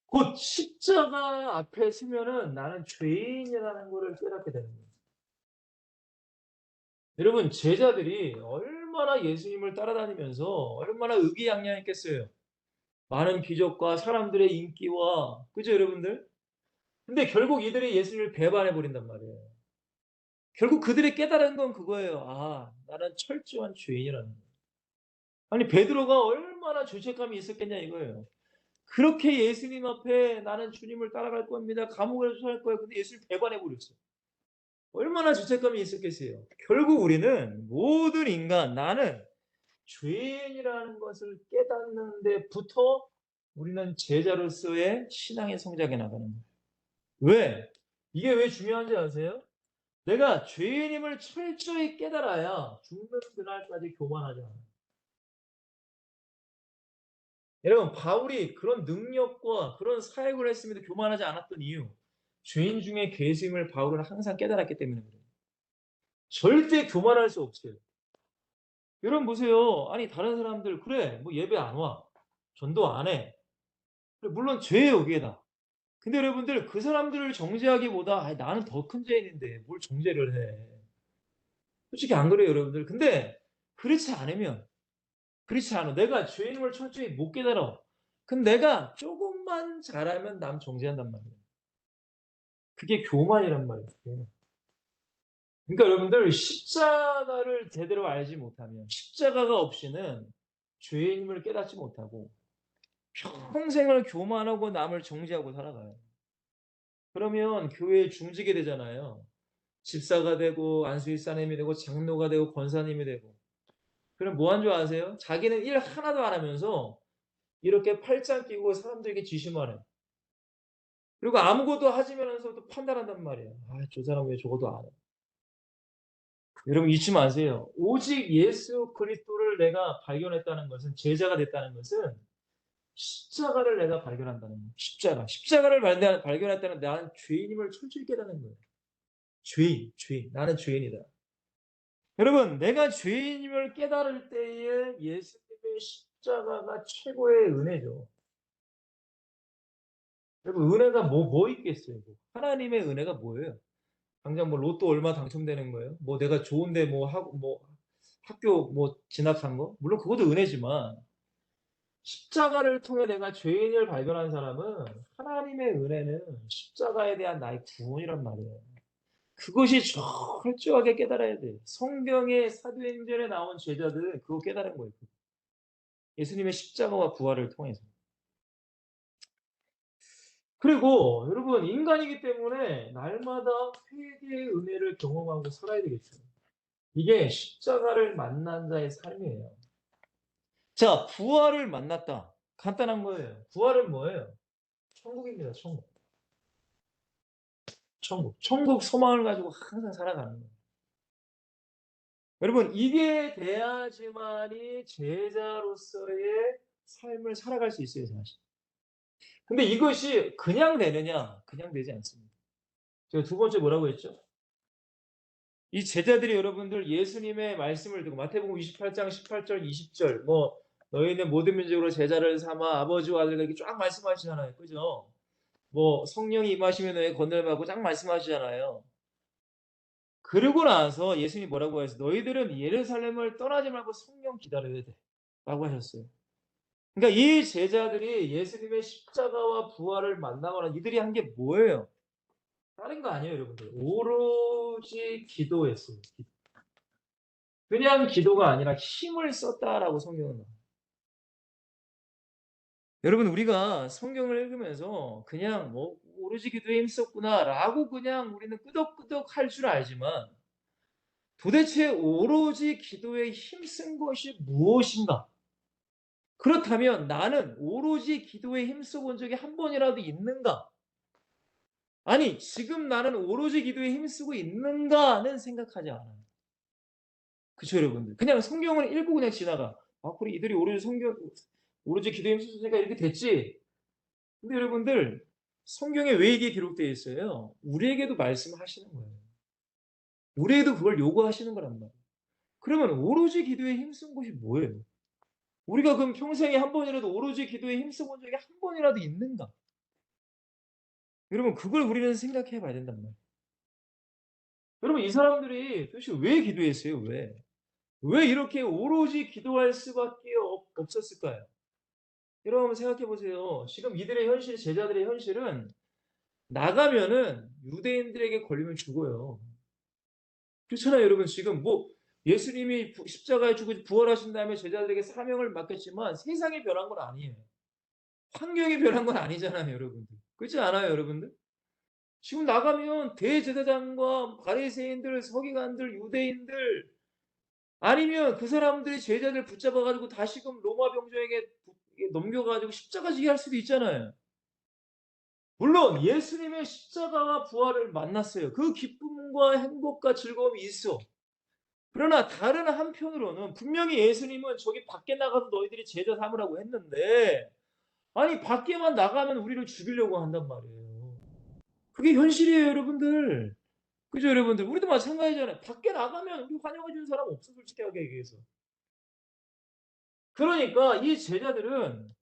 곧 십자가 앞에 서면은 나는 죄인이라는 것을 깨닫게 되는 거예요. 여러분, 제자들이 얼마나 예수님을 따라다니면서 얼마나 의기양양했겠어요. 많은 기적과 사람들의 인기와, 그죠, 여러분들? 근데 결국 이들이 예수님을 배반해 버린단 말이에요. 결국 그들이 깨달은 건 그거예요. 나는 철저한 죄인이라는 거예요. 아니, 베드로가 얼마나 죄책감이 있었겠냐 이거예요. 그렇게 예수님 앞에 나는 주님을 따라갈 겁니다. 감옥에 수할 거예요. 근데 예수를 배반해 버렸어요. 얼마나 죄책감이 있었겠어요. 결국 우리는 모든 인간, 나는 죄인이라는 것을 깨닫는 데부터 우리는 제자로서의 신앙의 성장에 나가는 거예요. 왜? 이게 왜 중요한지 아세요? 내가 죄인임을 철저히 깨달아야 죽는 그날까지 교만하지 않아요. 여러분, 바울이 그런 능력과 그런 사역을 했음에도 교만하지 않았던 이유, 죄인 중에 계심을 바울은 항상 깨달았기 때문에 그래요. 절대 교만할 수 없어요. 여러분 보세요. 아니 다른 사람들 그래 뭐 예배 안 와. 전도 안 해. 그래, 물론 죄예요 그게 다. 근데 여러분들 그 사람들을 정죄하기보다 나는 더 큰 죄인인데 뭘 정죄를 해. 솔직히 안 그래요 여러분들. 근데 그렇지 않으면 그렇지 않아. 내가 죄인임을 철저히 못 깨달아. 그럼 내가 조금만 잘하면 남 정죄한단 말이에요. 그게 교만이란 말이에요. 그러니까 여러분들 십자가를 제대로 알지 못하면 십자가가 없이는 죄의 힘을 깨닫지 못하고 평생을 교만하고 남을 정죄하고 살아가요. 그러면 교회에 중지게 되잖아요. 집사가 되고 안수일사님이 되고 장로가 되고 권사님이 되고. 그럼 뭐 한 줄 아세요? 자기는 일 하나도 안 하면서 이렇게 팔짱 끼고 사람들에게 지시만 해. 그리고 아무것도 하지면서도 판단한단 말이에요. 아, 저 사람 왜 저것도 안 해? 여러분 잊지 마세요. 오직 예수 그리스도를 내가 발견했다는 것은 제자가 됐다는 것은 십자가를 내가 발견한다는 거예요. 십자가를 발견했다는 나는 죄인임을 철저히 깨닫는 거예요. 죄인. 나는 죄인이다. 여러분, 내가 죄인임을 깨달을 때에 예수님의 십자가가 최고의 은혜죠. 여러분, 은혜가 뭐 있겠어요? 하나님의 은혜가 뭐예요? 당장 뭐 로또 얼마 당첨되는 거예요? 뭐 내가 좋은데 뭐 하고 뭐 학교 뭐 진학한 거? 물론 그것도 은혜지만 십자가를 통해 내가 죄인을 발견한 사람은 하나님의 은혜는 십자가에 대한 나의 구원이란 말이에요. 그것이 철저하게 깨달아야 돼. 성경의 사도행전에 나온 제자들은 그거 깨달은 거예요. 예수님의 십자가와 부활을 통해서. 그리고 여러분 인간이기 때문에 날마다 회개의 은혜를 경험하고 살아야 되겠죠. 이게 십자가를 만난 자의 삶이에요. 자, 부활을 만났다. 간단한 거예요. 부활은 뭐예요? 천국입니다. 천국 소망을 가지고 항상 살아가는 거예요. 여러분 이게 돼야지만이 제자로서의 삶을 살아갈 수 있어요. 사실. 근데 이것이 그냥 되느냐? 그냥 되지 않습니다. 제가 두 번째 뭐라고 했죠? 이 제자들이 여러분들 예수님의 말씀을 듣고 마태복음 28장 18절 20절 뭐 너희는 모든 민족으로 제자를 삼아 아버지와 아들과 이렇게 쫙 말씀하시잖아요. 그죠? 뭐 성령이 임하시면 너희 건널 받고 쫙 말씀하시잖아요. 그러고 나서 예수님이 뭐라고 해서 너희들은 예루살렘을 떠나지 말고 성령 기다려야 돼. 라고 하셨어요. 그러니까 이 제자들이 예수님의 십자가와 부활을 만나거나 이들이 한 게 뭐예요? 다른 거 아니에요, 여러분들. 오로지 기도했어요. 그냥 기도가 아니라 힘을 썼다라고 성경은 나와요. 여러분 우리가 성경을 읽으면서 그냥 뭐 오로지 기도에 힘썼구나라고 그냥 우리는 끄덕끄덕 할 줄 알지만 도대체 오로지 기도에 힘쓴 것이 무엇인가? 그렇다면 나는 오로지 기도에 힘써 본 적이 한 번이라도 있는가? 아니, 지금 나는 오로지 기도에 힘쓰고 있는가는 생각하지 않아요. 그쵸, 여러분들? 그냥 성경을 읽고 그냥 지나가. 아, 그래, 이들이 오로지 기도에 힘썼으니까 이렇게 됐지. 근데 여러분들, 성경에 왜 이게 기록되어 있어요? 우리에게도 말씀하시는 거예요. 우리에게도 그걸 요구하시는 거란 말이에요. 그러면 오로지 기도에 힘쓴 것이 뭐예요? 우리가 그럼 평생에 한 번이라도 오로지 기도에 힘써 본 적이 한 번이라도 있는가? 여러분, 그걸 우리는 생각해 봐야 된단 말이에요. 여러분, 이 사람들이 도대체 왜 기도했어요? 왜? 왜 이렇게 오로지 기도할 수밖에 없었을까요? 여러분 한번 생각해 보세요. 지금 이들의 현실, 제자들의 현실은 나가면은 유대인들에게 걸리면 죽어요. 그렇잖아요, 여러분. 지금 뭐 예수님이 십자가에 죽고 부활하신 다음에 제자들에게 사명을 맡겼지만 세상이 변한 건 아니에요. 환경이 변한 건 아니잖아요, 여러분들. 그렇지 않아요, 여러분들? 지금 나가면 대제사장과 바리새인들, 서기관들, 유대인들 아니면 그 사람들이 제자들 붙잡아 가지고 다시금 로마 병정에게 넘겨 가지고 십자가 지게 할 수도 있잖아요. 물론 예수님의 십자가와 부활을 만났어요. 그 기쁨과 행복과 즐거움이 있어. 그러나 다른 한편으로는 분명히 예수님은 저기 밖에 나가서 너희들이 제자 삼으라고 했는데 아니 밖에만 나가면 우리를 죽이려고 한단 말이에요. 그게 현실이에요, 여러분들. 그죠, 여러분들? 우리도 마찬가지잖아요. 밖에 나가면 우리 환영해 주는 사람 없어, 솔직하게 얘기해서. 그러니까 이 제자들은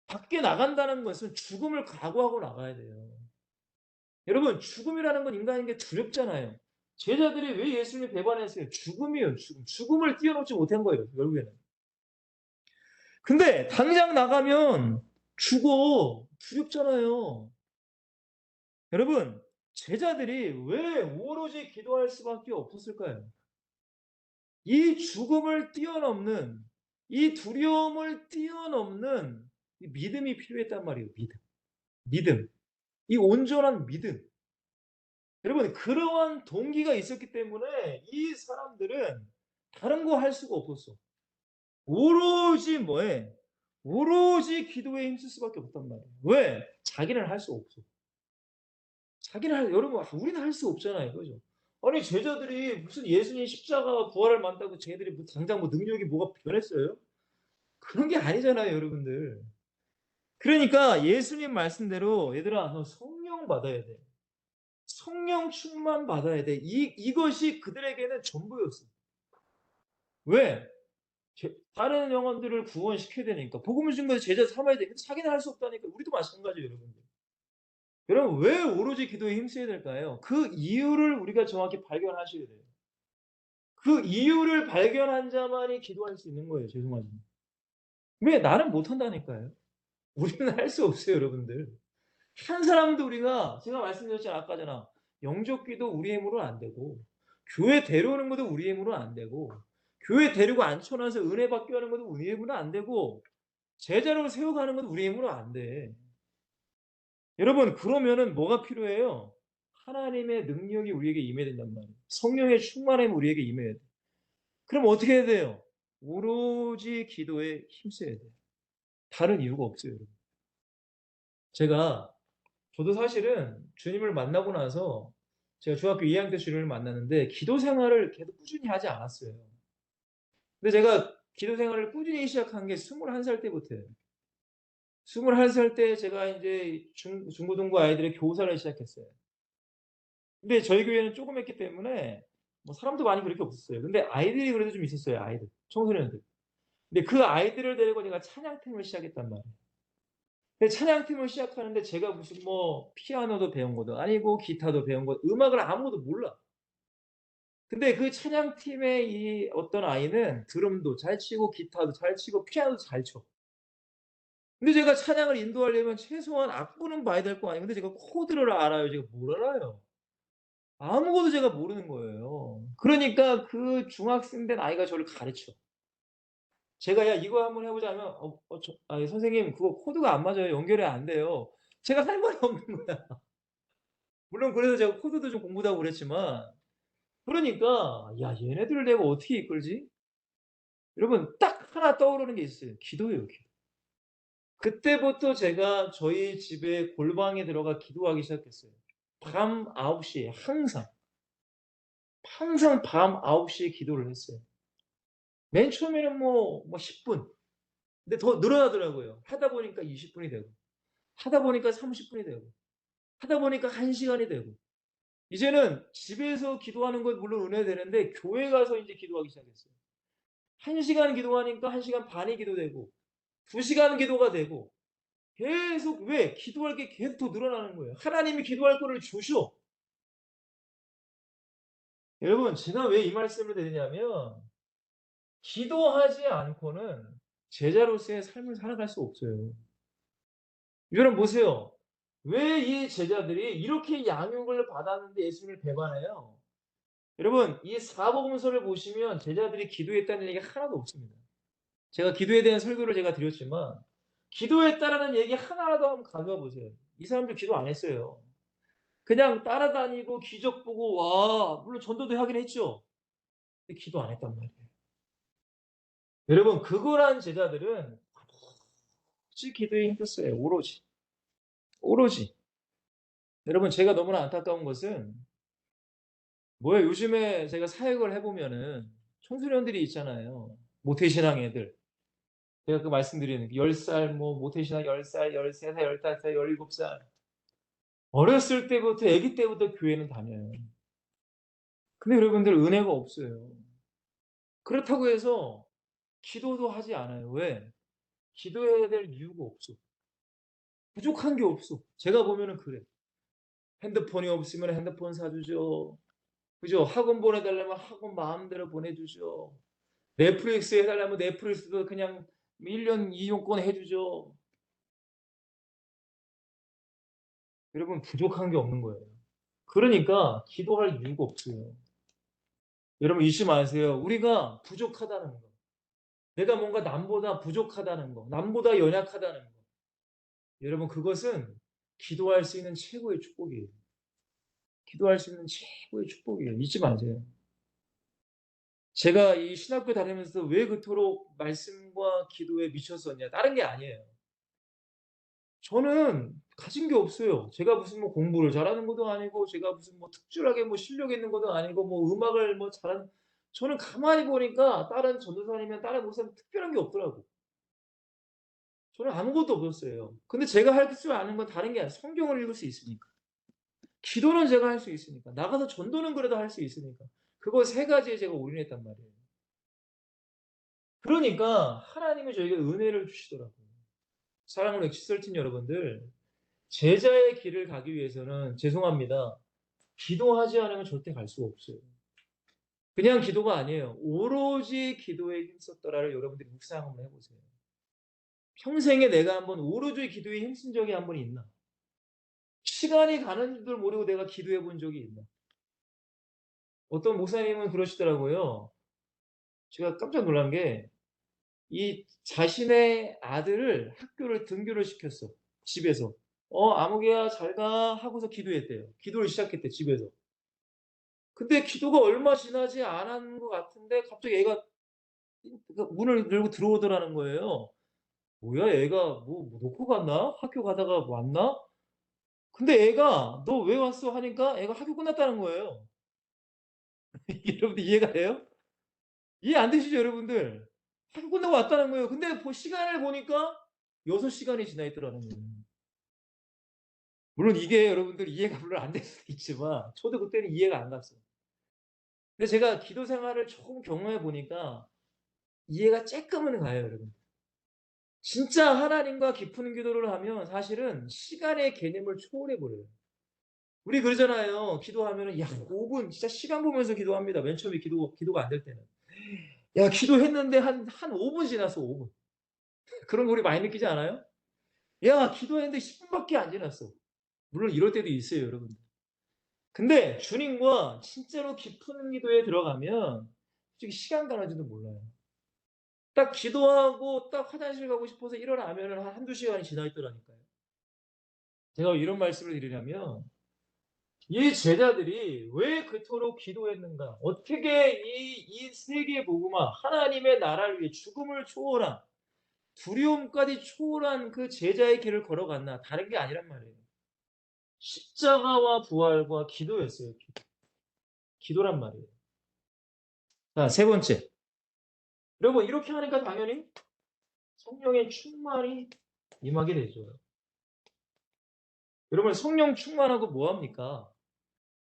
밖에 나간다는 것은 죽음을 각오하고 나가야 돼요. 여러분, 죽음이라는 건 인간에게 두렵잖아요. 제자들이 왜 예수님을 배반했어요? 죽음이에요, 죽음. 죽음을 뛰어넘지 못한 거예요, 결국에는. 근데 당장 나가면 죽어. 두렵잖아요. 여러분, 제자들이 왜 오로지 기도할 수밖에 없었을까요? 이 죽음을 뛰어넘는, 이 두려움을 뛰어넘는 이 믿음이 필요했단 말이에요. 믿음. 믿음. 이 온전한 믿음. 여러분 그러한 동기가 있었기 때문에 이 사람들은 다른 거 할 수가 없었어. 오로지 뭐에? 오로지 기도에 힘쓸 수밖에 없단 말이에요. 왜? 자기는 할 수 없어. 자기는 할 여러분 우리는 할 수 없잖아요. 그죠? 아니 제자들이 무슨 예수님 십자가 부활을 만다고 쟤네들이 뭐 당장 뭐 능력이 뭐가 변했어요? 그런 게 아니잖아요, 여러분들. 그러니까 예수님 말씀대로 "얘들아 너 성령 받아야 돼. 성령 충만 받아야 돼." 이것이 그들에게는 전부였어요. 왜? 다른 영혼들을 구원시켜야 되니까. 복음을 준 것을 제자 삼아야 돼. 근데 자기는 할 수 없다니까. 우리도 마찬가지예요, 여러분들. 여러분 왜 오로지 기도에 힘써야 될까요? 그 이유를 우리가 정확히 발견하셔야 돼요. 그 이유를 발견한 자만이 기도할 수 있는 거예요, 죄송하지만. 왜? 나는 못 한다니까요. 우리는 할 수 없어요, 여러분들. 한 사람도 우리가 제가 말씀드렸잖아요, 아까잖아. 영접기도 우리 힘으로는 안 되고 교회 데려오는 것도 우리 힘으로는 안 되고 교회 데리고 앉혀 놔서 은혜 받게 하는 것도 우리 힘으로는 안 되고 제자로 세워가는 것도 우리 힘으로 안 돼. 여러분 그러면은 뭐가 필요해요? 하나님의 능력이 우리에게 임해야 된단 말이에요. 성령의 충만함이 우리에게 임해야 돼. 그럼 어떻게 해야 돼요? 오로지 기도에 힘써야 돼요. 다른 이유가 없어요, 여러분. 제가 저도 사실은 주님을 만나고 나서 제가 중학교 2학년 때 주님을 만났는데 기도 생활을 계속 꾸준히 하지 않았어요. 근데 제가 기도 생활을 꾸준히 시작한 게 21살 때부터예요. 21살 때 제가 인제 중고등부 아이들의 교사를 시작했어요. 근데 저희 교회는 조그맸기 때문에 뭐 사람도 많이 그렇게 없었어요. 근데 아이들이 그래도 좀 있었어요, 아이들. 청소년들. 근데 그 아이들을 데리고 제가 찬양팀을 시작했단 말이에요. 근데 찬양팀을 시작하는데 제가 무슨 뭐 피아노도 배운 것도 아니고 기타도 배운 것 음악을 아무것도 몰라. 근데 그 찬양팀의 이 어떤 아이는 드럼도 잘 치고 기타도 잘 치고 피아노도 잘 쳐. 근데 제가 찬양을 인도하려면 최소한 악보는 봐야 될 거 아니에요. 근데 제가 코드를 알아요. 제가 뭘 알아요? 아무것도 제가 모르는 거예요. 그러니까 그 중학생 된 아이가 저를 가르쳐. 제가 "야 이거 한번 해 보자." 하면 "아니 선생님 그거 코드가 안 맞아요. 연결이 안 돼요." 제가 할 말이 없는 거야. 물론 그래서 제가 코드도 좀 공부도 하고 그랬지만 그러니까 '야 얘네들을 내가 어떻게 이끌지?' 여러분 딱 하나 떠오르는 게 있어요. 기도예요, 기도. 그때부터 제가 저희 집에 골방에 들어가 기도하기 시작했어요. 밤 9 시에 항상, 항상 밤 9 시에 기도를 했어요. 맨 처음에는 뭐 10 분. 근데 더 늘어나더라고요. 하다 보니까 20 분이 되고 하다 보니까 30 분이 되고 하다 보니까 1 시간이 되고 이제는 집에서 기도하는 건 물론 은혜되는데 교회 가서 인제 기도하기 시작했어요. 1 시간 기도하니까 1 시간 반이 기도되고 2 시간 기도가 되고 계속 왜? 기도할 게 계속 더 늘어나는 거예요. 하나님이 기도할 거를 주셔. 여러분 제가 왜 이 말씀을 드리냐면 기도하지 않고는 제자로서의 삶을 살아갈 수 없어요. 여러분 보세요. 왜 이 제자들이 이렇게 양육을 받았는데 예수님을 배반해요? 여러분 이 사복음서를 보시면 제자들이 기도했다는 얘기가 하나도 없습니다. 제가 기도에 대한 설교를 제가 드렸지만 기도했다라는 얘기 하나라도 한번 가져와 보세요. 이 사람들 기도 안 했어요. 그냥 따라다니고 기적 보고 와 물론 전도도 하긴 했죠. 근데 기도 안 했단 말이에요. 여러분 그거란 제자들은 오로지 기도에 힘썼어요. 오로지. 오로지. 여러분 제가 너무나 안타까운 것은 뭐예요? 요즘에 제가 사역을 해 보면은 청소년들이 있잖아요. 모태신앙 애들. 제가 그 말씀드리는 게 10살 뭐 모태신앙 10 살, 13 살, 15 살, 17 살. 어렸을 때부터 아기 때부터 교회는 다녀요. 근데 여러분들 은혜가 없어요. 그렇다고 해서 기도도 하지 않아요. 왜? 기도해야 될 이유가 없어. 부족한 게 없어. 제가 보면은 그래. 핸드폰이 없으면 핸드폰 사 주죠. 그죠? 학원 보내 달라면 학원 마음대로 보내 주죠. 넷플릭스 해 달라면 넷플릭스도 그냥 1년 이용권 해 주죠. 여러분 부족한 게 없는 거예요. 그러니까 기도할 이유가 없어요. 여러분 잊지 마세요. 우리가 부족하다는 거. 내가 뭔가 남보다 부족하다는 거. 남보다 연약하다는 거. 여러분 그것은 기도할 수 있는 최고의 축복이에요. 기도할 수 있는 최고의 축복이에요. 잊지 마세요. 제가 이 신학교 다니면서 왜 그토록 말씀과 기도에 미쳤었냐. 다른 게 아니에요. 저는 가진 게 없어요. 제가 무슨 뭐 공부를 잘하는 것도 아니고 제가 무슨 뭐 특출나게 뭐 실력 있는 것도 아니고 뭐 음악을 뭐 잘하는 저는 가만히 보니까 다른 전도사님이나 다른 목사님 특별한 게 없더라고. 저는 아무것도 없었어요. 근데 제가 할 줄 아는 건 다른 게 아니라 성경을 읽을 수 있으니까. 기도는 제가 할 수 있으니까. 나가서 전도는 그래도 할 수 있으니까. 그거 세 가지에 제가 올인했단 말이에요. 그러니까 하나님이 저에게 은혜를 주시더라고요. 사랑하는 엑시설틴 여러분들, 제자의 길을 가기 위해서는 죄송합니다. 기도하지 않으면 절대 갈 수가 없어요. 그냥 기도가 아니에요. 오로지 기도에 힘썼더라를 여러분들이 묵상 한번 해보세요. 평생에 내가 한번 오로지 기도에 힘쓴 적이 한 번 있나? 시간이 가는 줄 모르고 내가 기도해 본 적이 있나? 어떤 목사님은 그러시더라고요. 제가 깜짝 놀란 게 이 자신의 아들을 학교를 등교를 시켰어. 집에서. 아무개야 잘 가 하고서 기도했대요. 기도를 시작했대 집에서. 근데 기도가 얼마 지나지 않은 것 같은데 갑자기 애가 문을 열고 들어오더라는 거예요. 뭐야 애가 뭐 놓고 갔나? 학교 가다가 왔나? 근데 애가 "너 왜 왔어?" 하니까 애가 학교 끝났다는 거예요. 여러분들 이해가 돼요? 이해 안 되시죠 여러분들? 학교 끝나고 왔다는 거예요. 근데 시간을 보니까 6 시간이 지나 있더라는 거예요. 물론 이게 여러분들 이해가 물론 안 될 수도 있지만 저도 그때는 이해가 안 갔어요. 근데 제가 기도 생활을 조금 경험해 보니까 이해가 쬐끔은 가요 여러분. 진짜 하나님과 깊은 기도를 하면 사실은 시간의 개념을 초월해 버려요. 우리 그러잖아요. 기도하면은 야 5분 진짜 시간 보면서 기도합니다. 맨 처음에 기도가 안 될 때는. 야 기도했는데 한 5분 지났어 5 분. 그런 거 우리 많이 느끼지 않아요? 야 기도했는데 10 분밖에 안 지났어. 물론 이럴 때도 있어요 여러분들. 근데 주님과 진짜로 깊은 기도에 들어가면 솔직히 시간 가는지도 몰라요. 딱 기도하고 딱 화장실 가고 싶어서 일어나면은 한 1-2 시간이 지나 있더라니까요. 제가 이런 말씀을 드리냐면 이 제자들이 왜 그토록 기도했는가? 어떻게 이 세계 복음화 하나님의 나라를 위해 죽음을 초월한 두려움까지 초월한 그 제자의 길을 걸어갔나? 다른 게 아니란 말이에요. 십자가와 부활과 기도였어요. 기도란 말이에요. 자, 세 번째. 여러분 이렇게 하니까 당연히 성령의 충만이 임하게 되죠. 여러분 성령 충만하고 뭐 합니까?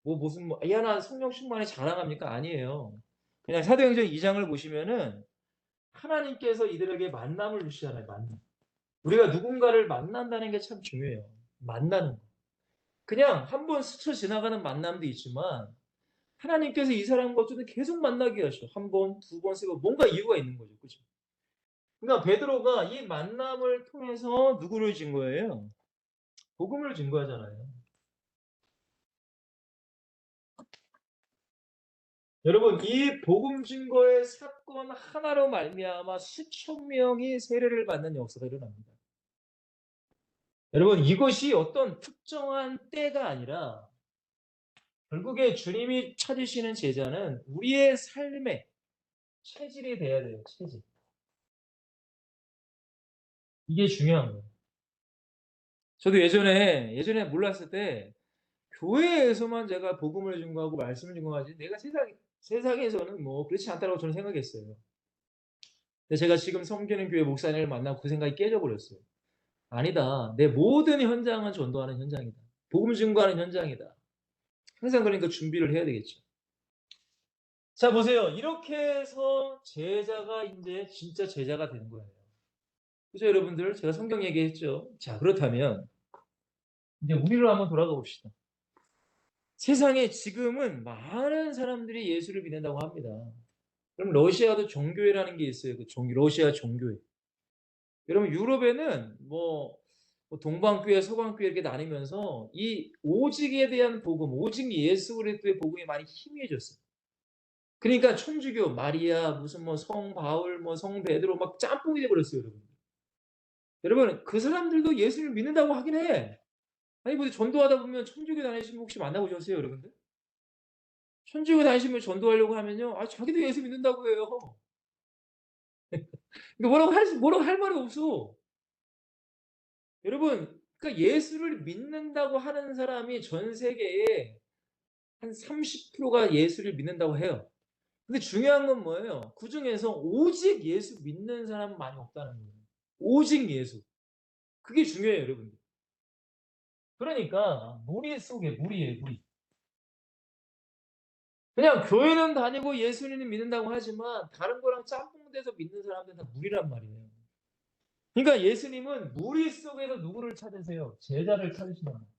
무슨 "야 나 성령 충만에 자랑합니까?" 아니에요. 그냥 사도행전 2 장을 보시면은 하나님께서 이들에게 만남을 주시잖아요, 만남. 우리가 누군가를 만난다는 게 참 중요해요. 만나는 거. 그냥 한 번 스쳐 지나가는 만남도 있지만 하나님께서 이 사람과 어쨌든 계속 만나게 하셔. 한 번, 두 번, 세 번 뭔가 이유가 있는 거죠. 그죠? 그러니까 베드로가 이 만남을 통해서 누구를 증거해요? 복음을 증거하잖아요. 여러분 이 복음 증거의 사건 하나로 말미암아 수천 명이 세례를 받는 역사가 일어납니다. 여러분 이것이 어떤 특정한 때가 아니라 결국에 주님이 찾으시는 제자는 우리의 삶의 체질이 돼야 돼요. 체질. 이게 중요한 거예요. 저도 예전에 몰랐을 때 교회에서만 제가 복음을 증거하고 말씀을 증거하지 내가 세상에서는 뭐 그렇지 않다고 저는 생각했어요. 근데 제가 지금 섬기는 교회 목사님을 만나고 그 생각이 깨져 버렸어요. 아니다. 내 모든 현장은 전도하는 현장이다. 복음 증거하는 현장이다. 항상 그러니까 준비를 해야 되겠죠. 자 보세요. 이렇게 해서 제자가 인제 진짜 제자가 되는 거예요. 그죠 여러분들? 제가 성경 얘기했죠. 자 그렇다면 이제 우리로 한번 돌아가 봅시다. 세상에 지금은 많은 사람들이 예수를 믿는다고 합니다. 그럼 러시아도 종교회라는 게 있어요. 그 러시아 종교회. 여러분 유럽에는 뭐 뭐 동방교회, 서방교회 이렇게 나뉘면서 이 오직에 대한 복음, 오직 예수 그리스도의 복음이 많이 희미해졌어요. 그러니까 천주교, 마리아, 무슨 뭐 성 바울, 뭐 성 베드로 막 짬뽕이 돼 버렸어요, 여러분. 여러분 그 사람들도 예수를 믿는다고 하긴 해. 아니 뭐 전도하다 보면 천주교 다니시면 혹시 만나보셨어요, 여러분들? 천주교 다니시면 전도하려고 하면요, 아 자기도 예수 믿는다고 해요. 그러니까 뭐라고 할 말이 없어. 여러분, 그러니까 예수를 믿는다고 하는 사람이 전 세계에 한 30%가 예수를 믿는다고 해요. 근데 중요한 건 뭐예요? 그중에서 오직 예수 믿는 사람은 많이 없다는 거예요. 오직 예수. 그게 중요해요, 여러분들. 그러니까 무리예요, 무리. 그냥 교회는 다니고 예수님은 믿는다고 하지만 다른 거랑 짬뽕돼서 믿는 사람들은 다 무리란 말이에요. 그러니까 예수님은 무리 속에서 누구를 찾으세요? 제자를 찾으신단 말이에요.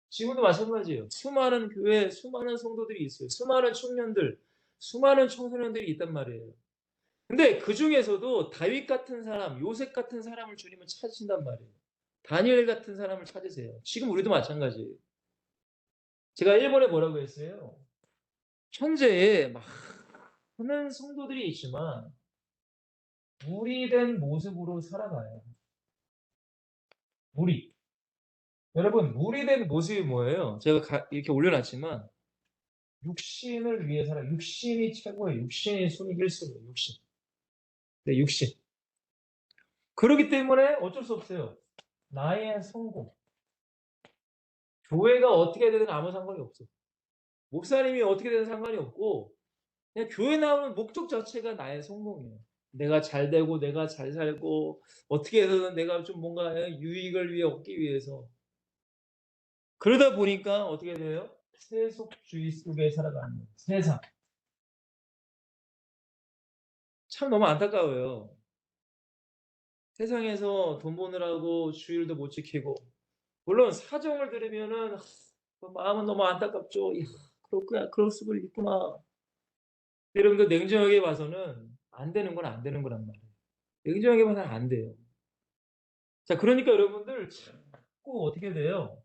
지금도 마찬가지예요. 수많은 교회, 수많은 성도들이 있어요. 수많은 청년들, 수많은 청소년들이 있단 말이에요. 근데 그 중에서도 다윗 같은 사람, 요셉 같은 사람을 주님은 찾으신단 말이에요. 다니엘 같은 사람을 찾으세요. 지금 우리도 마찬가지예요. 제가 일본에 뭐라고 했어요? 현재에 많은 성도들이 있지만 무리된 모습으로 살아가요. 무리. 여러분, 무리된 모습이 뭐예요? 제가 이렇게 올려놨지만 육신을 위해 살아. 육신이 최고예요. 육신이 순위 1순위예요. 육신. 네, 육신. 그렇기 때문에 어쩔 수 없어요. 나의 성공. 교회가 어떻게 되든 아무 상관이 없어. 목사님이 어떻게 되든 상관이 없고 그냥 교회 나오는 목적 자체가 나의 성공이에요. 내가 잘 되고 내가 잘 살고 어떻게 해서든 내가 좀 뭔가 유익을 위해 얻기 위해서 그러다 보니까 어떻게 돼요? 세속주의 속에 살아가는 거예요. 세상. 참 너무 안타까워요. 세상에서 돈 버느라고 주일도 못 지키고 물론 사정을 들으면은 마음은 너무 안타깝죠. 야, 그럴 수도 있구나. 여러분들 냉정하게 봐서는 안 되는 건 안 되는 거란 말이에요. 냉정하게 봐서는 안 돼요. 자, 그러니까 여러분들 자꾸 어떻게 돼요?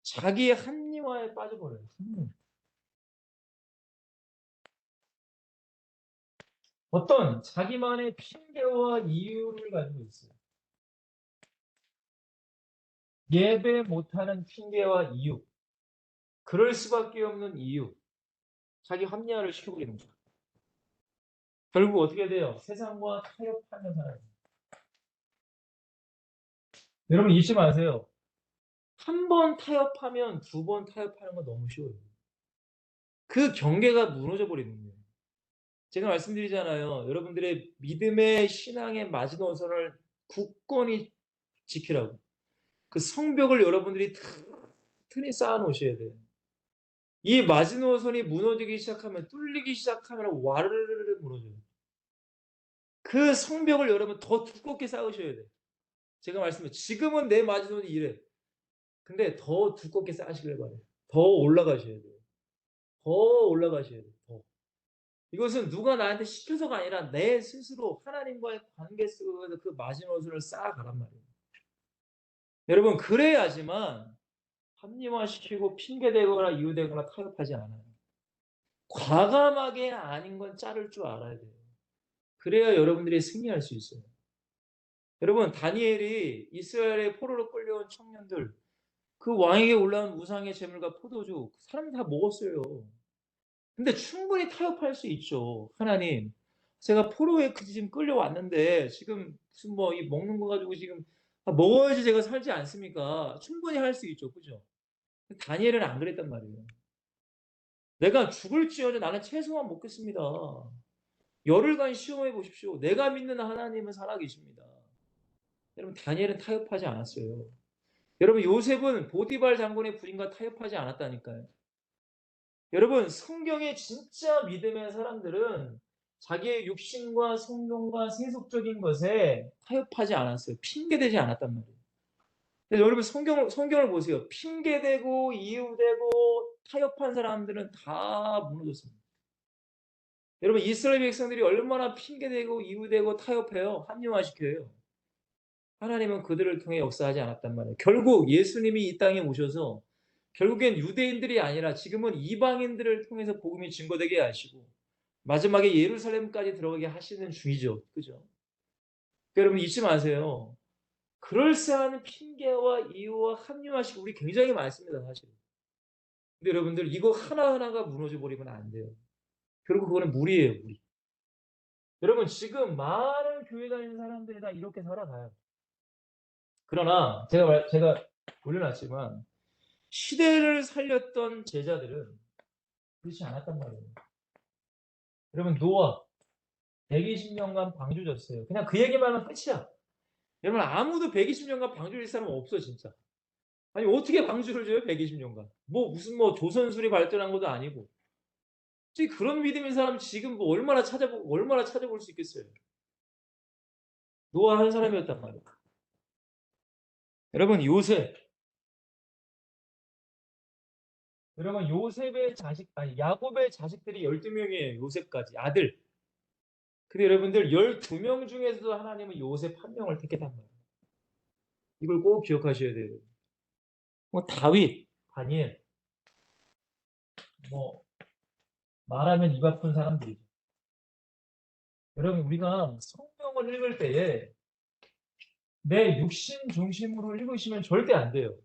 자기의 합리화에 빠져버려요. 합리화. 어떤 자기만의 핑계와 이유를 가지고 있어요. 예배 못하는 핑계와 이유. 그럴 수밖에 없는 이유. 자기 합리화를 시켜버리는 거예요. 결국 어떻게 돼요? 세상과 타협하며 살아요. 여러분 잊지 마세요. 한 번 타협하면 두 번 타협하는 건 너무 쉬워요. 그 경계가 무너져 버리는 거예요. 제가 말씀드리잖아요. 여러분들의 믿음의 신앙의 마지노선을 굳건히 지키라고. 그 성벽을 여러분들이 튼튼히 쌓아 놓으셔야 돼요. 이 마지노선이 무너지기 시작하면 뚫리기 시작하면 와르르르 무너져요. 그 성벽을 여러분 더 두껍게 쌓으셔야 돼요. 제가 말씀드린 지금은 내 마지노선이 이래. 근데 더 두껍게 쌓으시길 바래요. 더 올라가셔야 돼요. 더 올라가셔야 돼요. 더. 이것은 누가 나한테 시켜서가 아니라 내 스스로 하나님과의 관계 속에서 그 마지노선을 쌓아가란 말이에요. 여러분 그래야지만 합리화시키고 핑계대거나 이유대거나 타협하지 않아요. 과감하게 아닌 건 자를 줄 알아야 돼요. 그래야 여러분들이 승리할 수 있어요. 여러분 다니엘이 이스라엘의 포로로 끌려온 청년들 그 왕에게 올라온 우상의 제물과 포도주 사람이 다 먹었어요. 근데 충분히 타협할 수 있죠. 하나님, 제가 포로에 지금 끌려왔는데 지금 무슨 뭐 이 먹는 거 가지고 지금 먹어야지 제가 살지 않습니까? 충분히 할 수 있죠. 그죠? 다니엘은 안 그랬단 말이에요. 내가 죽을지어도 나는 채소만 먹겠습니다. 열흘간 시험해 보십시오. 내가 믿는 하나님은 살아계십니다. 여러분 다니엘은 타협하지 않았어요. 여러분 요셉은 보디발 장군의 부인과 타협하지 않았다니까요. 여러분 성경의 진짜 믿음의 사람들은 자기의 육신과 성경과 세속적인 것에 타협하지 않았어요. 핑계대지 않았단 말이에요. 근데 여러분 성경을 보세요. 핑계대고 이유대고 타협한 사람들은 다 무너졌습니다. 여러분 이스라엘 백성들이 얼마나 핑계대고 이유대고 타협해요. 합리화시켜요. 하나님은 그들을 통해 역사하지 않았단 말이에요. 결국 예수님이 이 땅에 오셔서 결국엔 유대인들이 아니라 지금은 이방인들을 통해서 복음이 증거되게 하시고 마지막에 예루살렘까지 들어가게 하시는 중이죠. 그죠? 여러분 잊지 마세요. 그럴싸한 핑계와 이유와 합리화식 우리 굉장히 많습니다, 사실. 근데 여러분들 이거 하나하나가 무너져 버리면 안 돼요. 결국 그거는 무리예요, 무리. 여러분 지금 많은 교회 다니는 사람들이 다 이렇게 살아가요. 그러나 제가 올려놨지만 시대를 살렸던 제자들은 그렇지 않았단 말이에요. 여러분 노아 120년간 방주졌어요. 그냥 그 얘기만 하면 끝이야. 여러분 아무도 120년간 방주일 사람 없어 진짜. 아니 어떻게 방주를 줘요 120년간. 뭐 무슨 뭐 조선술이 발전한 것도 아니고. 솔직히 그런 믿음인 사람 지금 뭐 얼마나 찾아볼 수 있겠어요. 노아 한 사람이었단 말이에요. 여러분 요셉의 자식 아니 야곱의 자식들이 12명이에요. 요셉까지 아들. 근데 여러분들 12명 중에서도 하나님은 요셉 한 명을 택했단 말이에요. 이걸 꼭 기억하셔야 돼요. 뭐 다윗, 다니엘 뭐 말하면 입 아픈 사람들이죠. 여러분 우리가 성경을 읽을 때에 내 육신 중심으로 읽으시면 절대 안 돼요.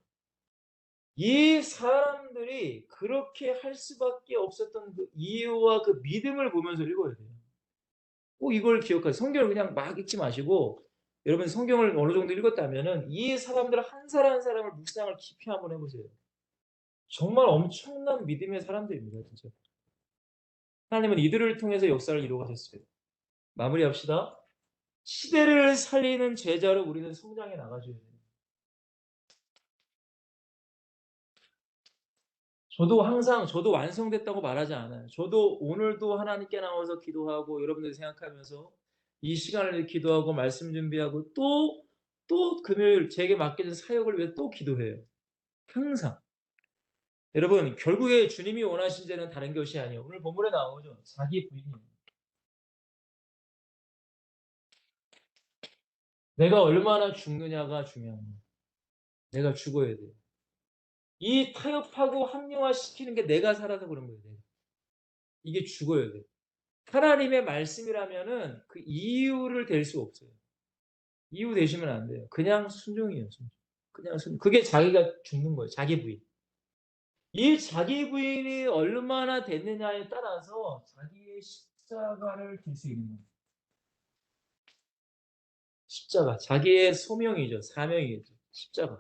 이 사람들이 그렇게 할 수밖에 없었던 그 이유와 그 믿음을 보면서 읽어야 돼요. 꼭 이걸 기억하세요. 성경을 그냥 막 읽지 마시고 여러분 성경을 어느 정도 읽었다면은 이 사람들 한 사람 한 사람을 묵상을 깊이 한번 해보세요. 정말 엄청난 믿음의 사람들입니다. 진짜. 하나님은 이들을 통해서 역사를 이루어가셨어요. 마무리합시다. 시대를 살리는 제자로 우리는 성장해 나가줘야 돼요. 저도 완성됐다고 말하지 않아요. 저도 오늘도 하나님께 나와서 기도하고 여러분들 생각하면서 이 시간을 기도하고 말씀 준비하고 또 금요일 제게 맡겨진 사역을 위해 또 기도해요. 항상. 여러분 결국에 주님이 원하신 자는 다른 것이 아니에요. 오늘 본문에 나오죠. 자기 부인이에요. 내가 얼마나 죽느냐가 중요한 거예요. 내가 죽어야 돼요. 이 타협하고 합리화시키는 게 내가 살아서 그런 거예요. 내가. 이게 죽어야 돼요. 하나님의 말씀이라면은 그 이유를 댈 수 없어요. 이유 되시면 안 돼요. 그냥 순종이에요. 순종. 그냥 순종. 그게 자기가 죽는 거예요. 자기 부인. 이 자기 부인이 얼마나 됐느냐에 따라서 자기의 십자가를 질 수 있는 거예요. 십자가. 자기의 소명이죠. 사명이겠죠. 십자가.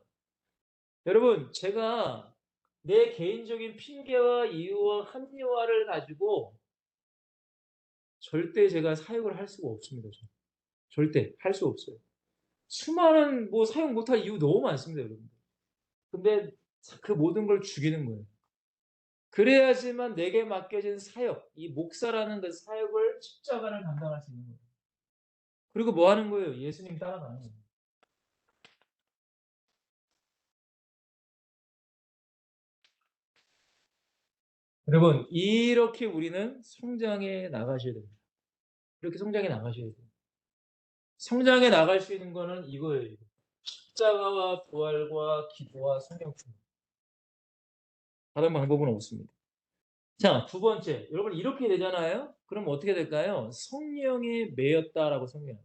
여러분, 제가 내 개인적인 핑계와 이유와 합리화를 가지고 절대 제가 사역을 할 수가 없습니다. 절대 할 수 없어요. 수많은 뭐 사용 못할 이유 너무 많습니다, 여러분. 근데 그 모든 걸 죽이는 거예요. 그래야지만 내게 맡겨진 사역, 이 목사라는 그 사역을 십자가를 감당할 수 있는 거예요. 그리고 뭐 하는 거예요? 예수님 따라가는 거예요. 여러분, 이렇게 우리는 성장해 나가셔야 됩니다. 이렇게 성장해 나가셔야 돼요. 성장해 나갈 수 있는 거는 이거예요. 이거. 십자가와 부활과 기도와 성령 충만. 다른 방법은 없습니다. 자, 두 번째. 여러분 이렇게 되잖아요? 그럼 어떻게 될까요? 성령에 매였다라고 성령해요.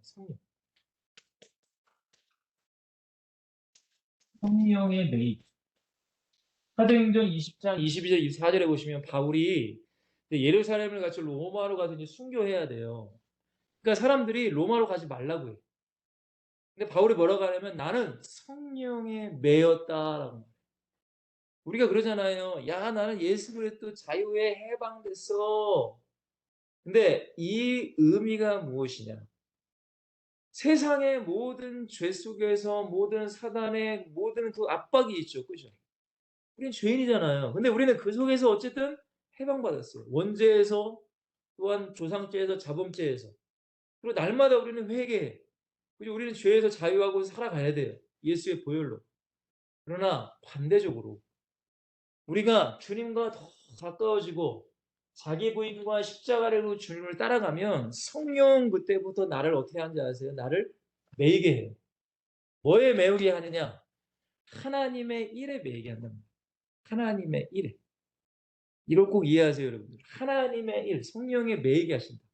성령의 매임. 사도행전 20장 22절 24절에 보시면 바울이 예루살렘을 같이 로마로 가서 이제 순교해야 돼요. 그러니까 사람들이 로마로 가지 말라고 해요. 근데 바울이 뭐라고 하냐면 나는 성령에 매였다라고. 우리가 그러잖아요. 야, 나는 예수 그리스도 자유에 해방됐어. 근데 이 의미가 무엇이냐? 세상의 모든 죄 속에서 모든 사단의 모든 그 압박이 있죠. 그죠? 우리는 죄인이잖아요. 근데 우리는 그 속에서 어쨌든 해방받았어요. 원죄에서 또한 조상죄에서 자범죄에서. 그리고 날마다 우리는 회개해. 그리고 우리는 죄에서 자유하고 살아가야 돼요. 예수의 보혈로. 그러나 반대적으로 우리가 주님과 더 가까워지고 자기 부인과 십자가를 지고 주님을 따라가면 성령 그때부터 나를 어떻게 하는지 아세요? 나를 매이게 해요. 뭐에 매우게 하느냐? 하나님의 일에 매이게 한답니다. 하나님의 일에. 이걸 꼭 이해하세요, 여러분들. 하나님의 일, 성령에 매이게 하신다.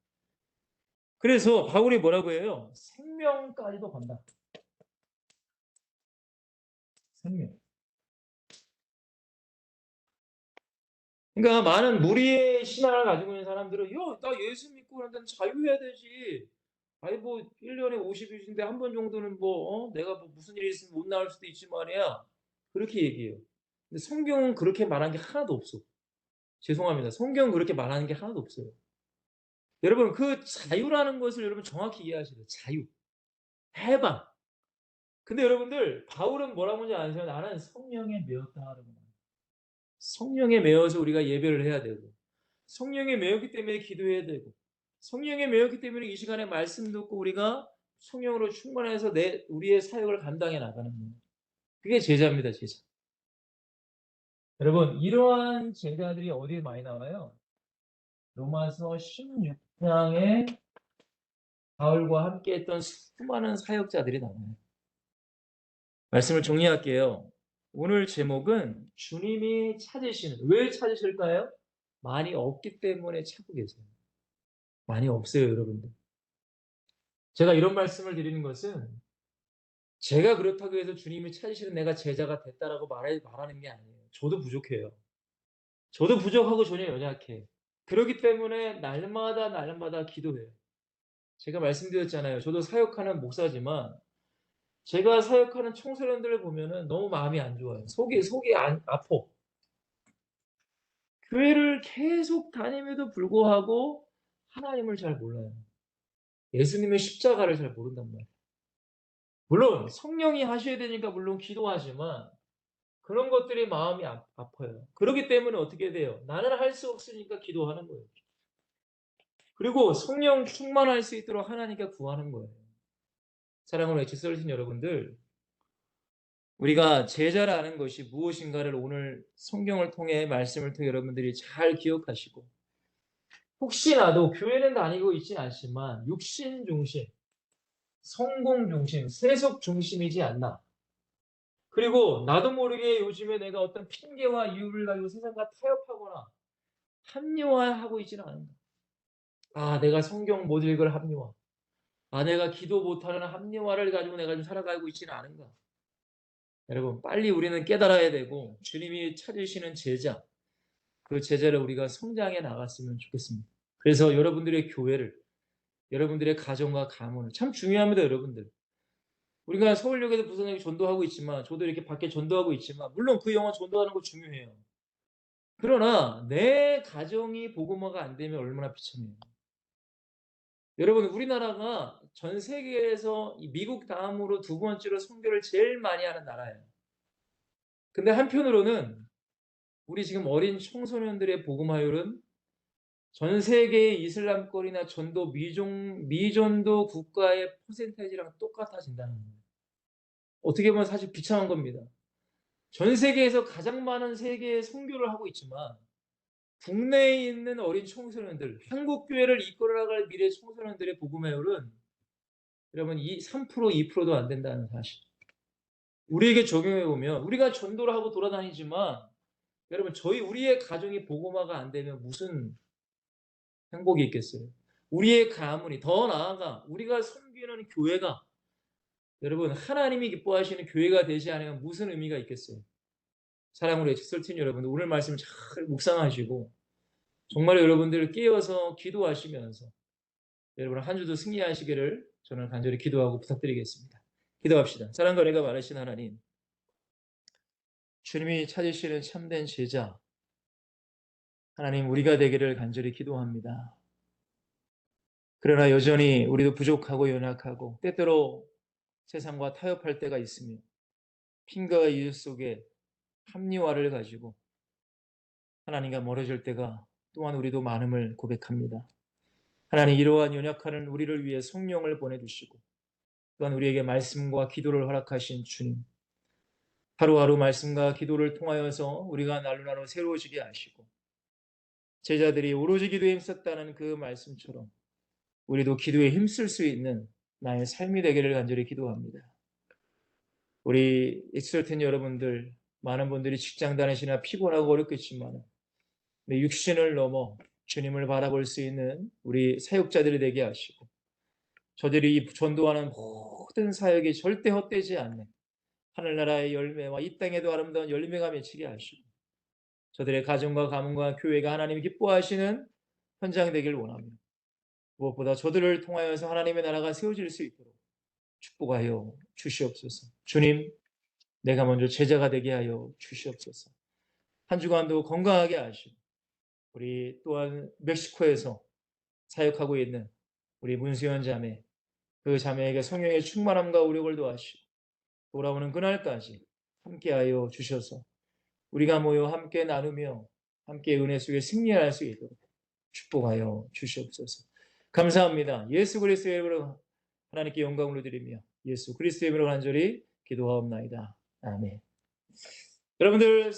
그래서 바울이 뭐라고 해요? 생명까지도 건다. 생명. 그러니까 많은 무리의 신앙을 가지고 있는 사람들은 나 예수 믿고 그런다면 자유해야 되지. 아니 뭐 1년에 50일인데 한 번 정도는 내가 뭐 무슨 일이 있으면 못 나올 수도 있지 말이야. 그렇게 얘기해요. 근데 성경은 그렇게 말한 게 하나도 없어. 죄송합니다. 성경은 그렇게 말하는 게 하나도 없어요. 여러분 그 자유라는 것을 여러분 정확히 이해하셔야 돼요. 자유. 해방. 근데 여러분들 바울은 뭐라고 하는지 아세요? 나는 성령에 매였다 하는 거예요. 성령에 매여서 우리가 예배를 해야 되고 성령에 매였기 때문에 기도해야 되고 성령에 매였기 때문에 이 시간에 말씀 듣고 우리가 성령으로 충만해서 우리의 사역을 감당해 나가는 거예요. 그게 제자입니다, 제자. 여러분, 이러한 제자들이 어디에 많이 나와요? 로마서 16장에 바울과 함께 했던 수많은 사역자들이 나와요. 말씀을 정리할게요. 오늘 제목은 주님이 찾으시는, 왜 찾으실까요? 많이 없기 때문에 찾고 계세요. 많이 없어요, 여러분들. 제가 이런 말씀을 드리는 것은 제가 그렇다고 해서 주님이 찾으시는 내가 제자가 됐다라고 말하는 게 아니에요. 저도 부족해요. 저도 부족하고 전혀 연약해. 그렇기 때문에 날마다 기도해요. 제가 말씀드렸잖아요. 저도 사역하는 목사지만 제가 사역하는 청소년들을 보면은 너무 마음이 안 좋아요. 속이 아파. 교회를 계속 다님에도 불구하고 하나님을 잘 몰라요. 예수님의 십자가를 잘 모른단 말이에요. 물론 성령이 하셔야 되니까 물론 기도하지만 그런 것들이 마음이 아파요. 그렇기 때문에 어떻게 돼요? 나는 할 수 없으니까 기도하는 거예요. 그리고 성령 충만할 수 있도록 하나님께 구하는 거예요. 사랑하는 엑시설신 여러분들, 우리가 제자라는 것이 무엇인가를 오늘 성경을 통해 말씀을 통해 여러분들이 잘 기억하시고 혹시나도 교회는 다니고 있진 않지만 육신 중심, 성공 중심, 세속 중심이지 않나. 그리고 나도 모르게 요즘에 내가 어떤 핑계와 이유를 가지고 세상과 타협하거나 합리화하고 있지는 않은가. 내가 성경 못 읽을 합리화. 내가 기도 못하는 합리화를 가지고 내가 좀 살아가고 있지는 않은가. 여러분, 빨리 우리는 깨달아야 되고 주님이 찾으시는 제자, 그 제자를 우리가 성장해 나갔으면 좋겠습니다. 그래서 여러분들의 교회를, 여러분들의 가정과 가문을 참 중요합니다, 여러분들. 우리가 서울역에서 부산역에 전도하고 있지만, 저도 이렇게 밖에 전도하고 있지만, 물론 그 영혼 전도하는 거 중요해요. 그러나 내 가정이 복음화가 안 되면 얼마나 비참해요. 여러분, 우리나라가 전 세계에서 미국 다음으로 두 번째로 선교를 제일 많이 하는 나라예요. 근데 한편으로는 우리 지금 어린 청소년들의 복음화율은 전 세계의 이슬람권이나 미전도 국가의 퍼센테이지랑 똑같아진다는 거예요. 어떻게 보면 사실 비참한 겁니다. 전 세계에서 가장 많은 세계의 선교를 하고 있지만 국내에 있는 어린 청소년들, 한국 교회를 이끌어 나갈 미래 청소년들의 복음화율은 여러분 3%, 2%도 안 된다는 사실. 우리에게 적용해 보면 우리가 전도를 하고 돌아다니지만 여러분 우리의 가정이 복음화가 안 되면 무슨 행복이 있겠어요? 우리의 가문이 더 나아가 우리가 섬기는 교회가 여러분 하나님이 기뻐하시는 교회가 되지 않으면 무슨 의미가 있겠어요? 사랑으로 엑설틴 여러분 오늘 말씀 잘 묵상하시고 정말 여러분들 깨어서 기도하시면서 여러분 한 주도 승리하시기를 저는 간절히 기도하고 부탁드리겠습니다. 기도합시다. 사랑과 은혜가 많으신 하나님, 주님이 찾으시는 참된 제자 하나님 우리가 되기를 간절히 기도합니다. 그러나 여전히 우리도 부족하고 연약하고 때때로 세상과 타협할 때가 있으며 핑계와 이유 속에 합리화를 가지고 하나님과 멀어질 때가 또한 우리도 많음을 고백합니다. 하나님 이러한 연약한 우리를 위해 성령을 보내주시고 또한 우리에게 말씀과 기도를 허락하신 주님 하루하루 말씀과 기도를 통하여서 우리가 날로 새로워지게 하시고 제자들이 오로지 기도에 힘썼다는 그 말씀처럼 우리도 기도에 힘쓸 수 있는 나의 삶이 되기를 간절히 기도합니다. 우리 익스트로텐 여러분들, 많은 분들이 직장 다니시나 피곤하고 어렵겠지만 육신을 넘어 주님을 바라볼 수 있는 우리 사역자들이 되게 하시고, 저들이 이 전도하는 모든 사역이 절대 헛되지 않는 하늘나라의 열매와 이 땅에도 아름다운 열매가 맺히게 하시고, 저들의 가정과 가문과 교회가 하나님이 기뻐하시는 현장 되길 원하며, 무엇보다 저들을 통하여서 하나님의 나라가 세워질 수 있도록 축복하여 주시옵소서. 주님, 내가 먼저 제자가 되게 하여 주시옵소서. 한 주간도 건강하게 하시고, 우리 또한 멕시코에서 사역하고 있는 우리 문수연 자매, 그 자매에게 성령의 충만함과 우력을 도하시고 돌아오는 그날까지 함께하여 주셔서 우리가 모여 함께 나누며 함께 은혜 속에 승리할 수 있도록 축복하여 주시옵소서. 감사합니다. 예수 그리스도의 이름으로 하나님께 영광을 드리며 예수 그리스도의 이름으로 간절히 기도하옵나이다. 아멘. 여러분들